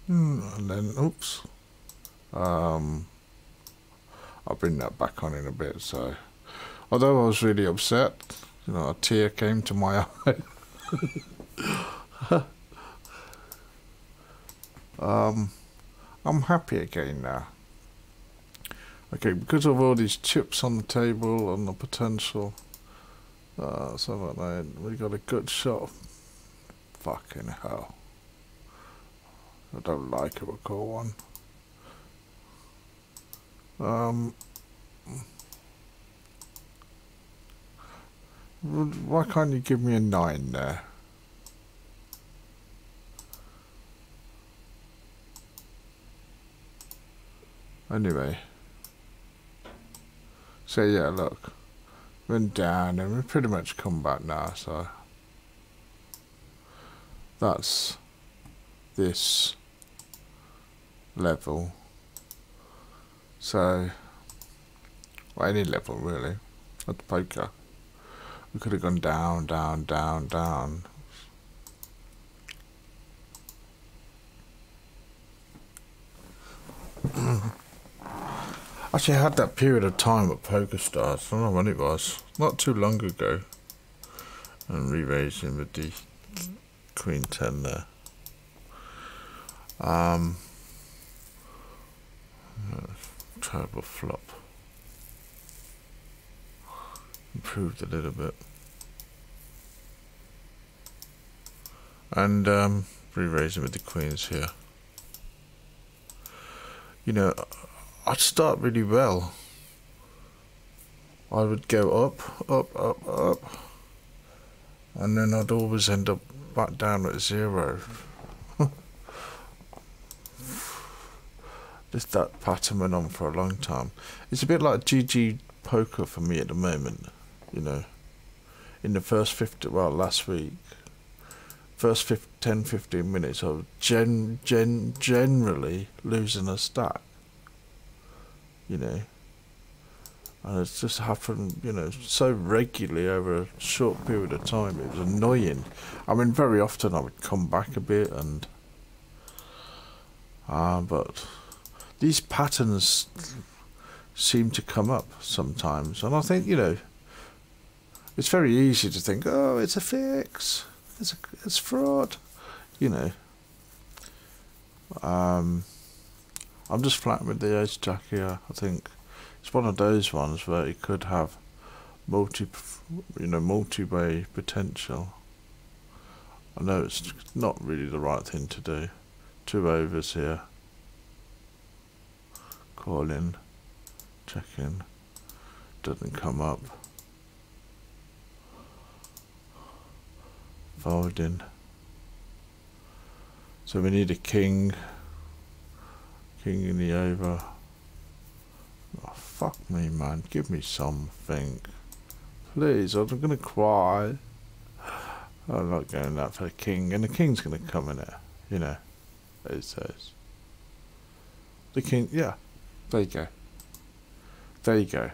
And then, oops. I'll bring that back on in a bit. So, although I was really upset, you know, a tear came to my eye. I'm happy again now. Okay, because of all these chips on the table and the potential, so we got a good shot. Fucking hell. I don't like it, we'll call one. Why can't you give me a 9 there? Anyway. So yeah, look, went down and we've pretty much come back now, so that's this level. So, well, any level really, at the poker. We could have gone down, down, down, down. Actually, I had that period of time at Pokerstars. I don't know when it was. Not too long ago. And re-raising with the Queen 10 there. Terrible flop. Improved a little bit. And re-raising with the queens here. You know, I'd start really well. I would go up, up, up, up, and then I'd always end up back down at 0. Just that pattern went on for a long time. It's a bit like GG poker for me at the moment, you know. In the first 50, well, last week, first 10-15 minutes, I was generally losing a stack. You know, and it's just happened, you know, so regularly over a short period of time. It was annoying. I mean, very often I would come back a bit, and but these patterns seem to come up sometimes, and I think, you know, it's very easy to think, oh, it's a fix, it's fraud, you know. I'm just flat with the ace jack here. I think it's one of those ones where it could have multi-way potential. I know it's not really the right thing to do. 2 overs here. Call in, check in. doesn't come up. Folding. So we need a king. King in the over. Oh, fuck me, man. Give me something. Please, I'm gonna cry. I'm not going that for the king. And the king's gonna come in there. You know. It says. The king, yeah. There you go. There you go.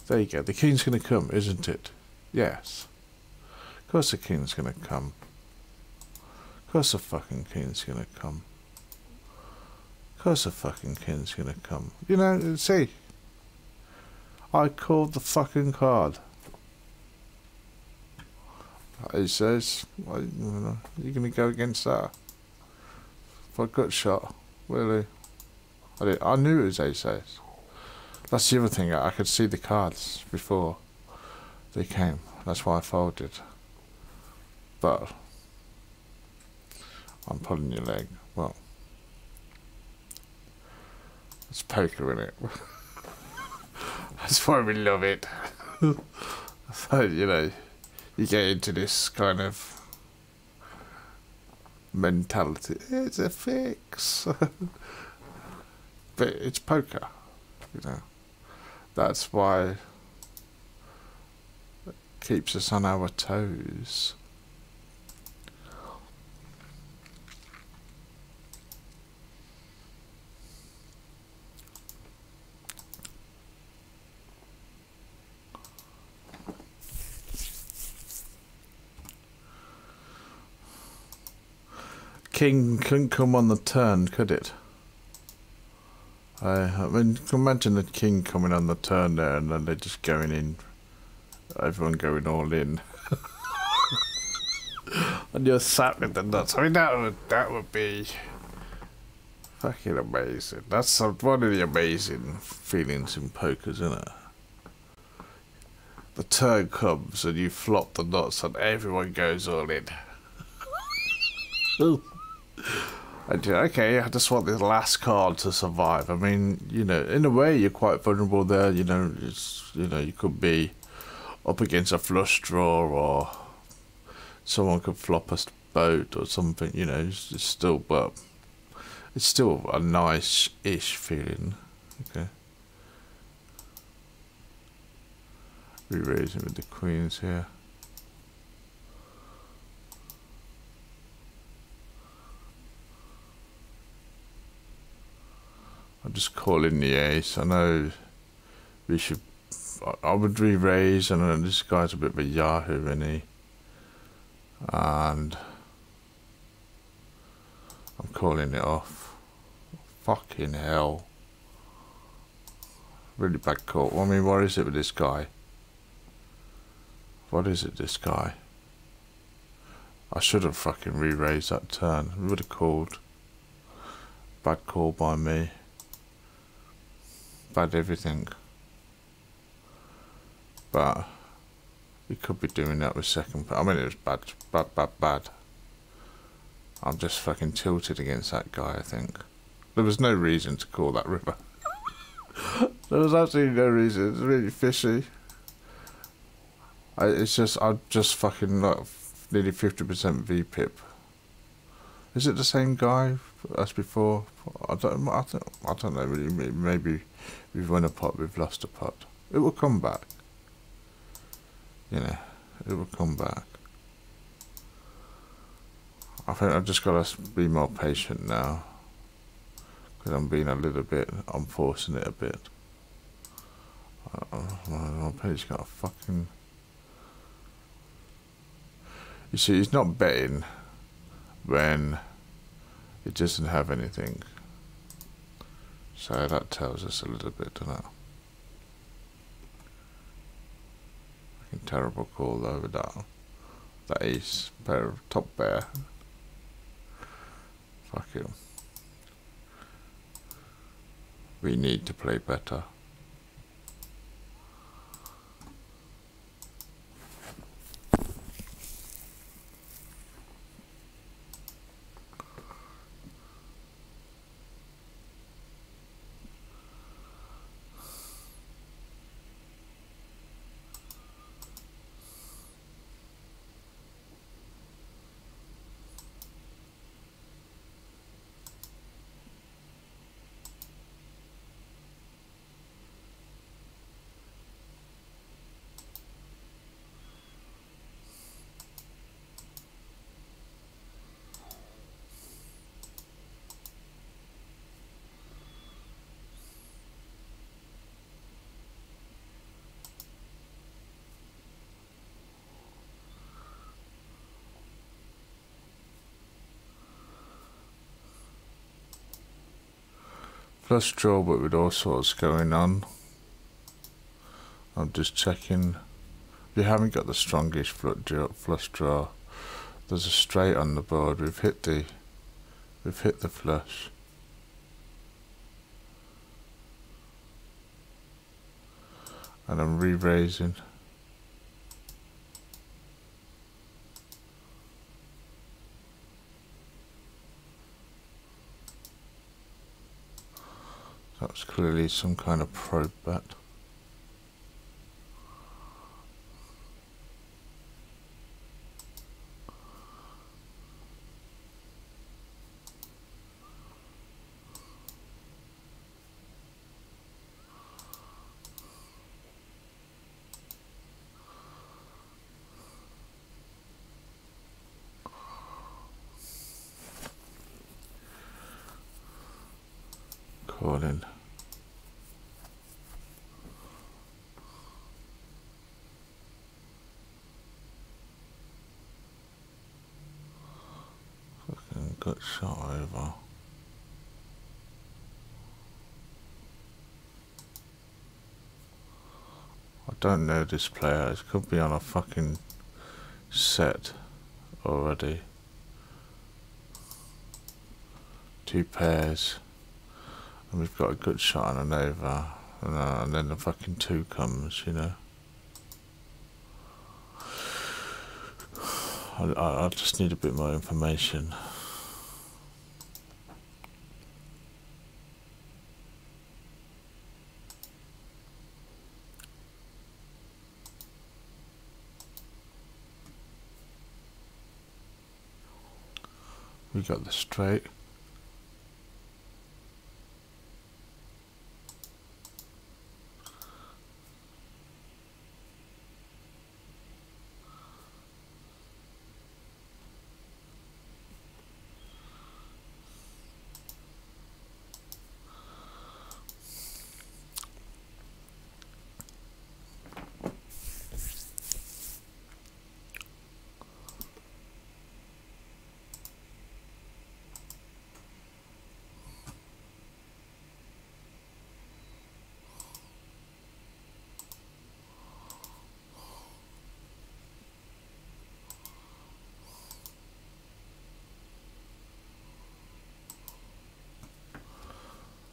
There you go. The king's gonna come, isn't it? Yes. Of course the king's gonna come. Of course the fucking king's gonna come. Of course the fucking king's gonna come. You know, see. I called the fucking card. He says, well, you're gonna go against that? For a gut shot. Really? I knew it was ace-ace. That's the other thing, I could see the cards before they came. That's why I folded. But I'm pulling your leg. Well, it's poker, isn't it? That's why we love it. So, you know, you get into this kind of mentality. It's a fix. But it's poker, you know. That's why it keeps us on our toes. King couldn't come on the turn, could it? I mean, imagine the king coming on the turn there and then they're just going in, everyone going all in. And you're sat with the nuts. I mean, that would be fucking amazing. That's one of the amazing feelings in poker, isn't it? The turn comes and you flop the nuts and everyone goes all in. And okay, I just want this last card to survive. I mean, you know, in a way, you're quite vulnerable there. You know, you could be up against a flush draw, or someone could flop a boat or something. You know, it's still, but it's still a nice-ish feeling. Okay, re-raising with the queens here. I'm just calling the ace. I know we should. I would re-raise, and I know this guy's a bit of a yahoo, isn't he? And I'm calling it off. Fucking hell. Really bad call. I mean, what is it with this guy? What is it, this guy? I should have fucking re-raised that turn. I would have called. Bad call by me. Bad everything. But we could be doing that with second. I mean, it was bad. I'm just fucking tilted against that guy, I think. There was no reason to call that river. There was absolutely no reason. It's really fishy. I just fucking like nearly 50% VPIP. Is it the same guy as before? I don't know really. Maybe we've won a pot, we've lost a pot. It will come back. You know, it will come back. I think I've just got to be more patient now. Because I'm forcing it a bit. My page got a fucking... You see, he's not betting when it doesn't have anything. So that tells us a little bit, doesn't it? Fucking terrible call though with that ace pair of top pair. Fuck him. We need to play better. Flush draw, but with all sorts going on. I'm just checking. We haven't got the strongest flush draw. There's a straight on the board. We've hit the flush. And I'm re-raising. That's clearly some kind of probe bet. Calling. Fucking gut shot over. I don't know this player. It could be on a fucking set already. Two pairs. And we've got a good shot and an over, and then the fucking two comes, you know. I just need a bit more information. We got the straight.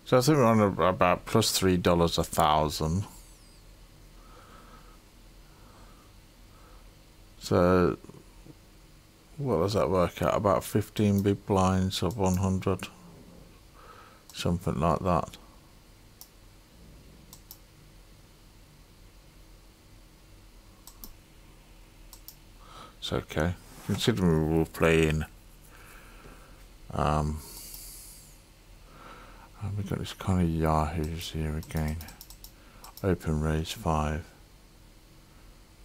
So I think we're on about plus $3 a thousand. So what does that work out? About 15 big blinds of 100, something like that. It's okay, considering we will play in. And we've got this kind of yahoos here again. Open raise 5.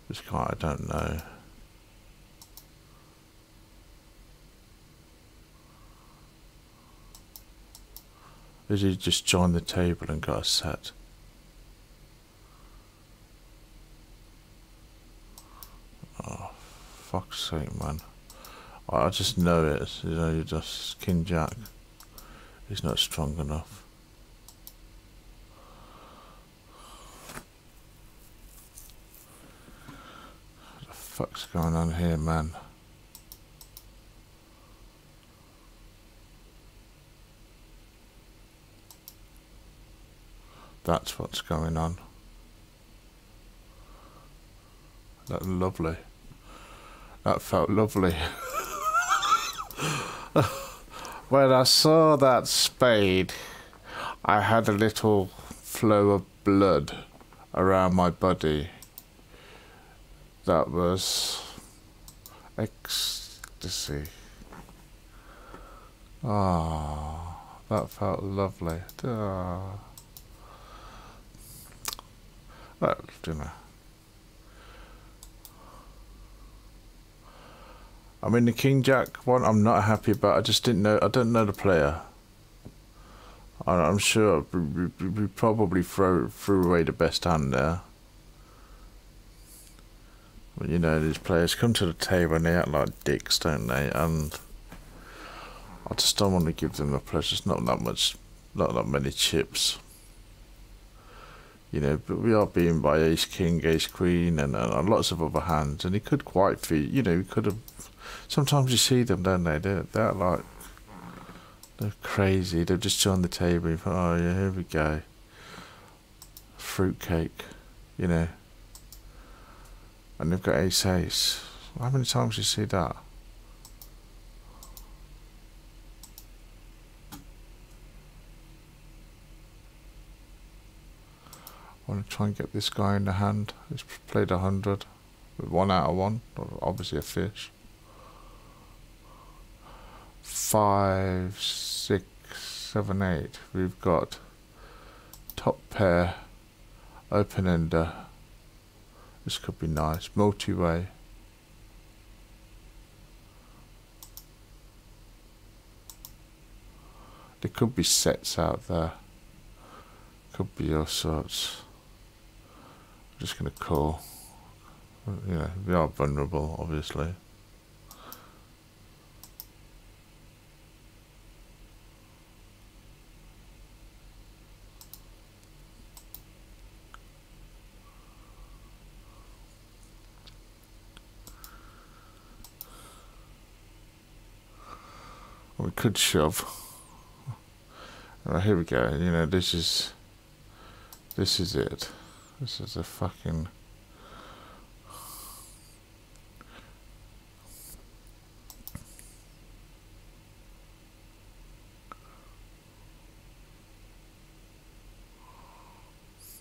This guy I don't know. Has he just joined the table and got a set? Oh, fuck's sake, man. I just know it. You know, you're just King Jack. He's not strong enough. What the fuck's going on here, man? That's what's going on. That's lovely. That felt lovely. When I saw that spade, I had a little flow of blood around my body. That was ecstasy. Ah, that felt lovely. Ah. Well, you know. I mean, the King Jack one, I'm not happy about. I just didn't know. I don't know the player. I'm sure we probably threw away the best hand there. But you know, these players come to the table and they act like dicks, don't they? And I just don't want to give them the pleasure. There's not that much not that many chips. You know, but we are beaten by Ace King, Ace Queen, and lots of other hands. And he could quite feed. You know, he could have. Sometimes you see them, don't they? They're like, they're crazy. They've just joined the table. You think, oh yeah, here we go. Fruitcake, you know. And they've got Ace Ace. How many times do you see that? I want to try and get this guy in the hand. He's played 100 with 1 out of 1. Obviously a fish. 5, 6, 7, 8. We've got top pair, open ender. This could be nice. Multi-way. There could be sets out there. Could be all sorts. I'm just going to call. You know, we are vulnerable, obviously. We could shove. Right, here we go. You know, this is it. This is a fucking.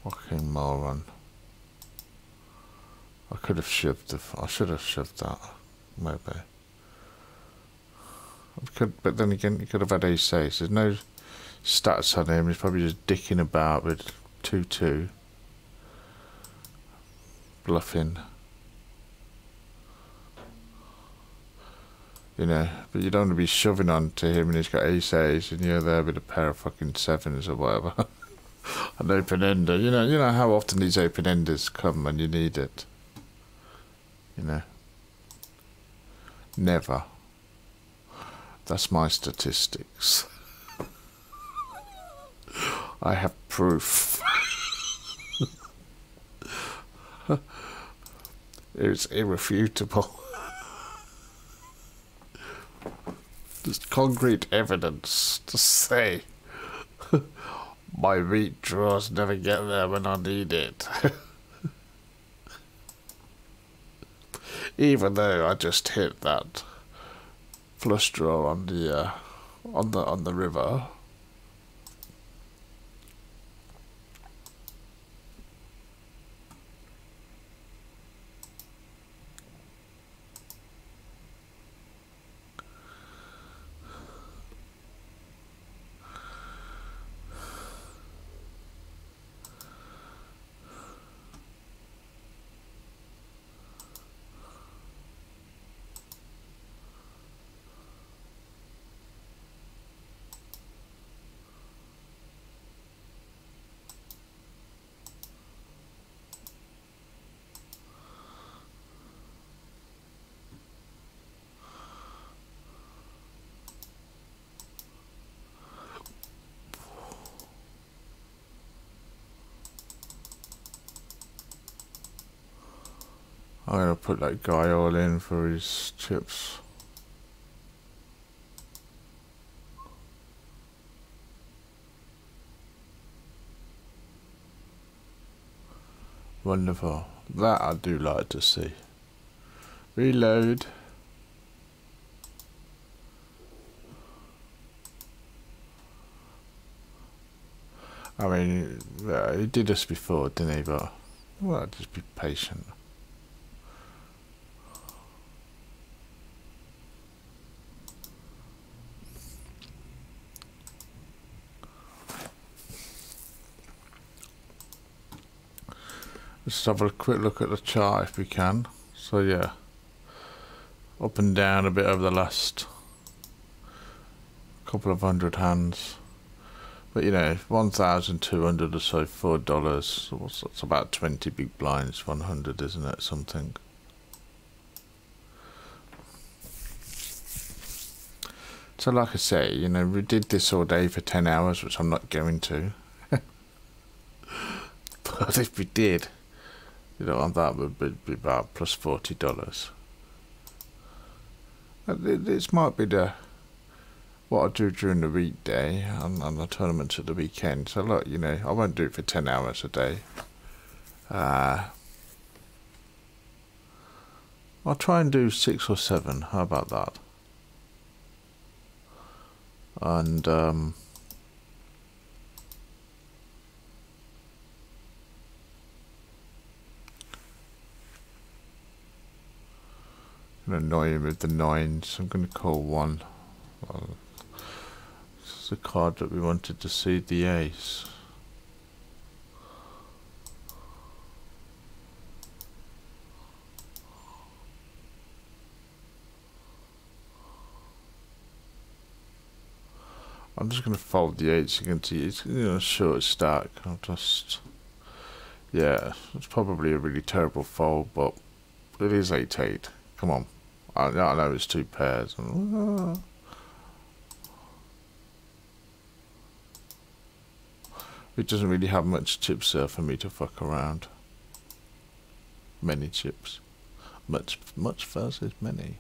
Fucking moron. I could have shoved I should have shoved that. Maybe. But then again, he could have had Ace Ace. There's no stats on him. He's probably just dicking about with 2-2. Bluffing. You know, but you don't want to be shoving onto him and he's got Ace Ace and you're there with a pair of fucking 7s or whatever. An open ender. You know how often these open enders come when you need it. You know. Never. That's my statistics. I have proof. It's irrefutable. There's concrete evidence to say my meat drawers never get there when I need it. Even though I just hit that flush draw on the river. I'm gonna put that guy all in for his chips. Wonderful. That I do like to see. Reload. I mean, he did this before, didn't he? But well, just be patient. Let's have a quick look at the chart if we can. So yeah, up and down a bit over the last couple of hundred hands. But you know, 1,200 or so, $4. That's about 20 big blinds, 100, isn't it? So like I say, you know, we did this all day for 10 hours, which I'm not going to. But if we did, you know, that would be about plus $40. This might be what I do during the weekday and the tournaments at the weekend. So look, you know, I won't do it for 10 hours a day. I'll try and do 6 or 7. How about that? And gonna annoy him with the 9s. I'm gonna call 1. This is the card that we wanted to see, the ace. I'm just going to fold the 8s again to use, you know, short stack. I'll just, yeah, it's probably a really terrible fold, but it is 8-8. Come on, I know it's 2 pairs. It doesn't really have much chips there for me to fuck around. Many chips, much versus many.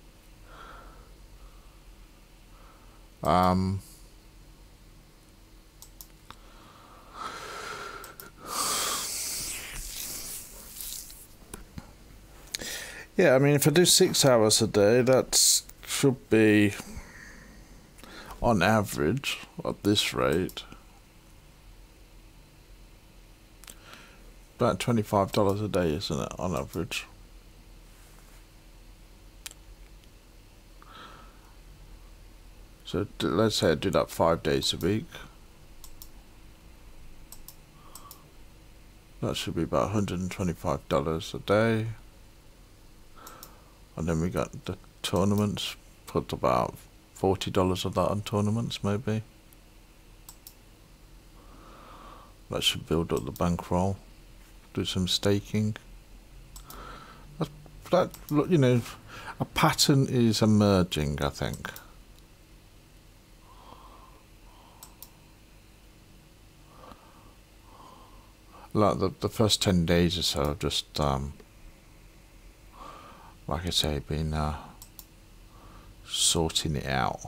Yeah, I mean, if I do 6 hours a day, that should be, on average, at this rate, about $25 a day, isn't it, on average? So let's say I do that 5 days a week. That should be about $125 a day. And then we got the tournaments, put about $40 of that on tournaments maybe. That should build up the bankroll. Do some staking. That, you know, a pattern is emerging, I think. Like the first 10 days or so, I've just like I say, been sorting it out,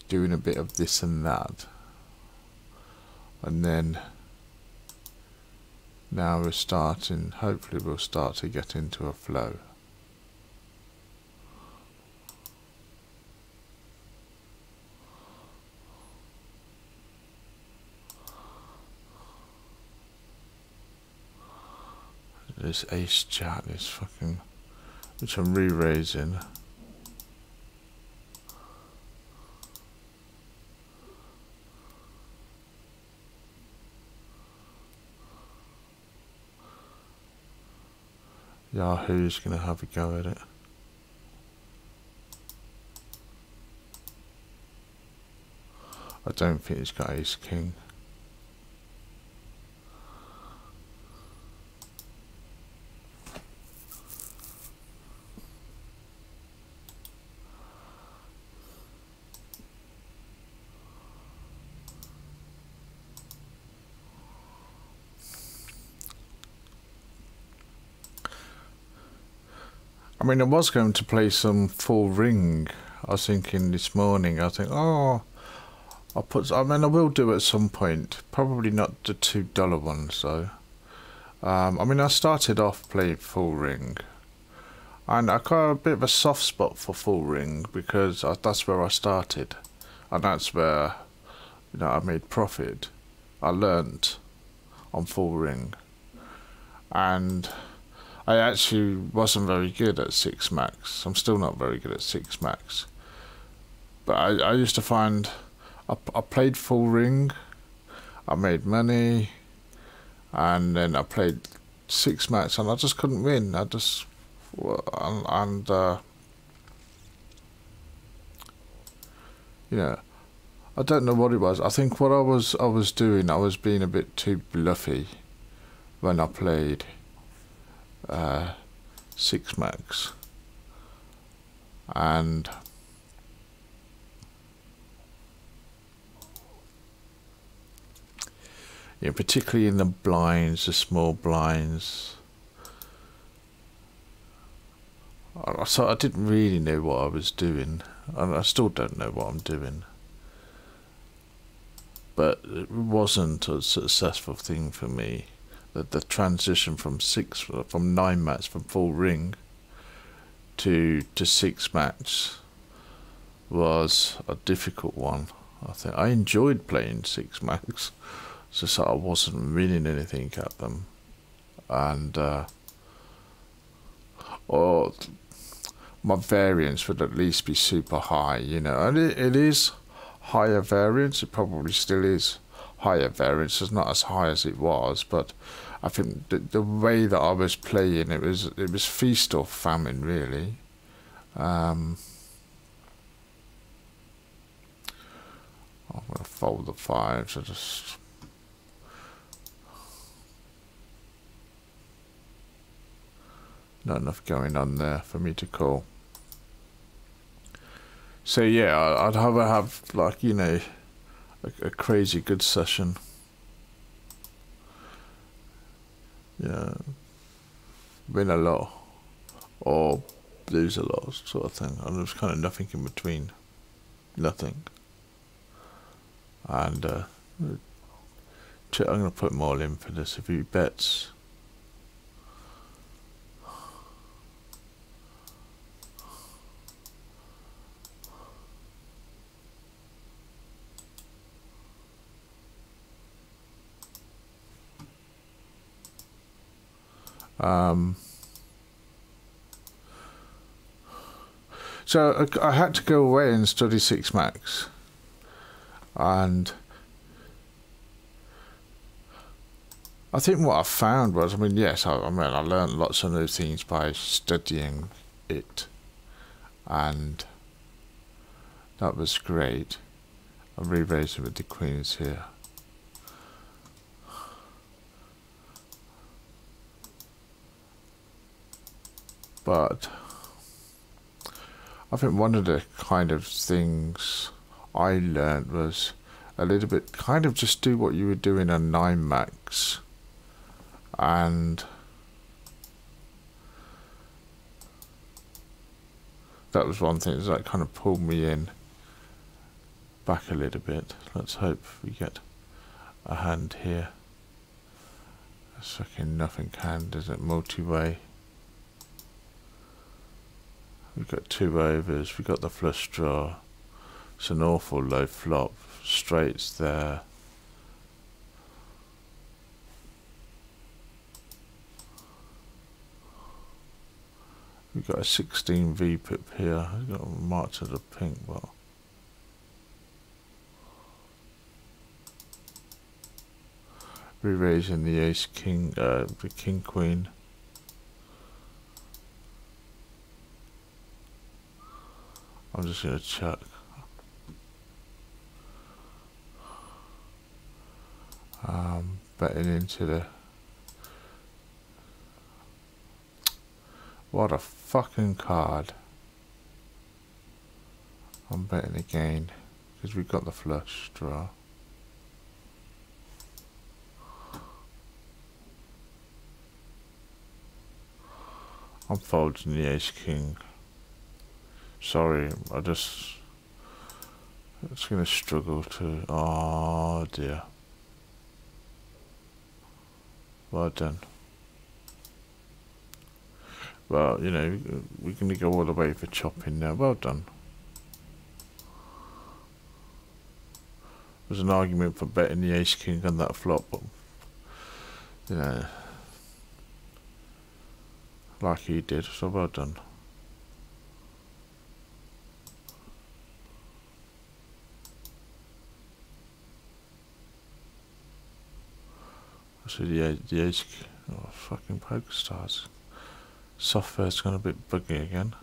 doing a bit of this and that, and then now we're starting, hopefully we'll start to get into a flow. This ace jack is fucking, which I'm re-raising. Yahoo's gonna have a go at it. I don't think he's got ace king. I mean, I was going to play some full ring. I was thinking this morning, I think, oh, I mean, I will do at some point. Probably not the $2 ones, though. I mean, I started off playing full ring. And I got a bit of a soft spot for full ring because that's where I started. And that's where, you know, I made profit. I learnt on full ring. And I actually wasn't very good at 6 max. I'm still not very good at 6 max. But I used to find, I played full ring, I made money, and then I played 6 max and I just couldn't win. I just, and you know, I don't know what it was. I think what I was doing, I was being a bit too bluffy when I played 6 max, and You know, particularly in the blinds, the small blinds. So I didn't really know what I was doing, and I still don't know what I'm doing. But it wasn't a successful thing for me. The transition from 9 mats from full ring to 6 mats was a difficult one. I think I enjoyed playing 6 mats. It's just that I wasn't winning anything at them, and or my variance would at least be super high, you know. And it is higher variance. It probably still is higher variance. It's not as high as it was, but I think the way that I was playing, it was feast or famine, really. I'm gonna fold the 5, so just. Not enough going on there for me to call. So yeah, I'd rather have, like, you know, a crazy good session. Yeah, win a lot or lose a lot, sort of thing. And there's kind of nothing in between. Nothing. And I'm going to put more in for this. A few bets. So I had to go away and study 6 max, and I think what I found was, I mean, yes, I learned lots of new things by studying it, and that was great. I'm re-raising with the queens here. But I think one of the kind of things I learned was a little bit kind of just do what you were doing on 9 max, and that was one thing that kind of pulled me in back a little bit. Let's hope we get a hand here. It's fucking nothing hand, is it? Multi-way. We've got 2 overs, we've got the flush draw. It's an awful low flop. Straights there. We've got a 16 V pip here. We've got a mark to the pink, but re-raising the ace king, the king queen. I'm just going to check. Betting into the... What a fucking card. I'm betting again, because we've got the flush draw. I'm folding the ace king. Sorry, it's going to struggle to, oh dear. Well done. Well, you know, we're going to go all the way for chopping now. Well done. There's an argument for betting the ace king on that flop, but, you know, like he did, so well done. So the ace, oh fucking Pokerstars. Software's gone a bit buggy again.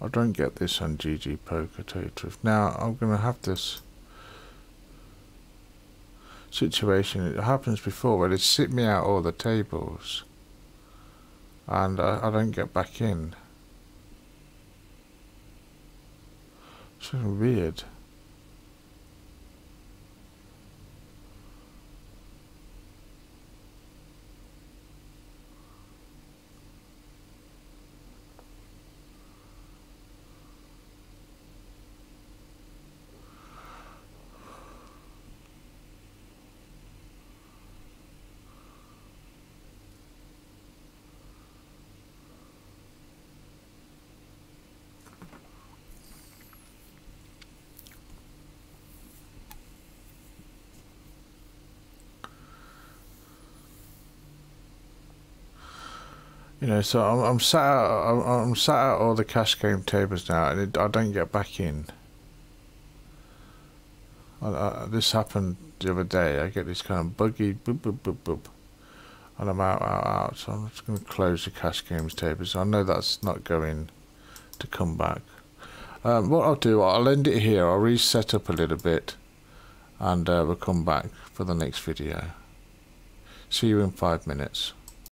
I don't get this on GG Poker, to tell you the truth. Now I'm going to have this situation. It happens before where they sit me out all the tables and I don't get back in. It's really weird. You know, so I'm sat out. I'm sat out all the cash game tables now, and I don't get back in. This happened the other day. I get this kind of buggy boop boop boop boop, and I'm out. So I'm just going to close the cash games tables. I know that's not going to come back. What I'll do, I'll end it here. I'll reset up a little bit, and we'll come back for the next video. See you in 5 minutes.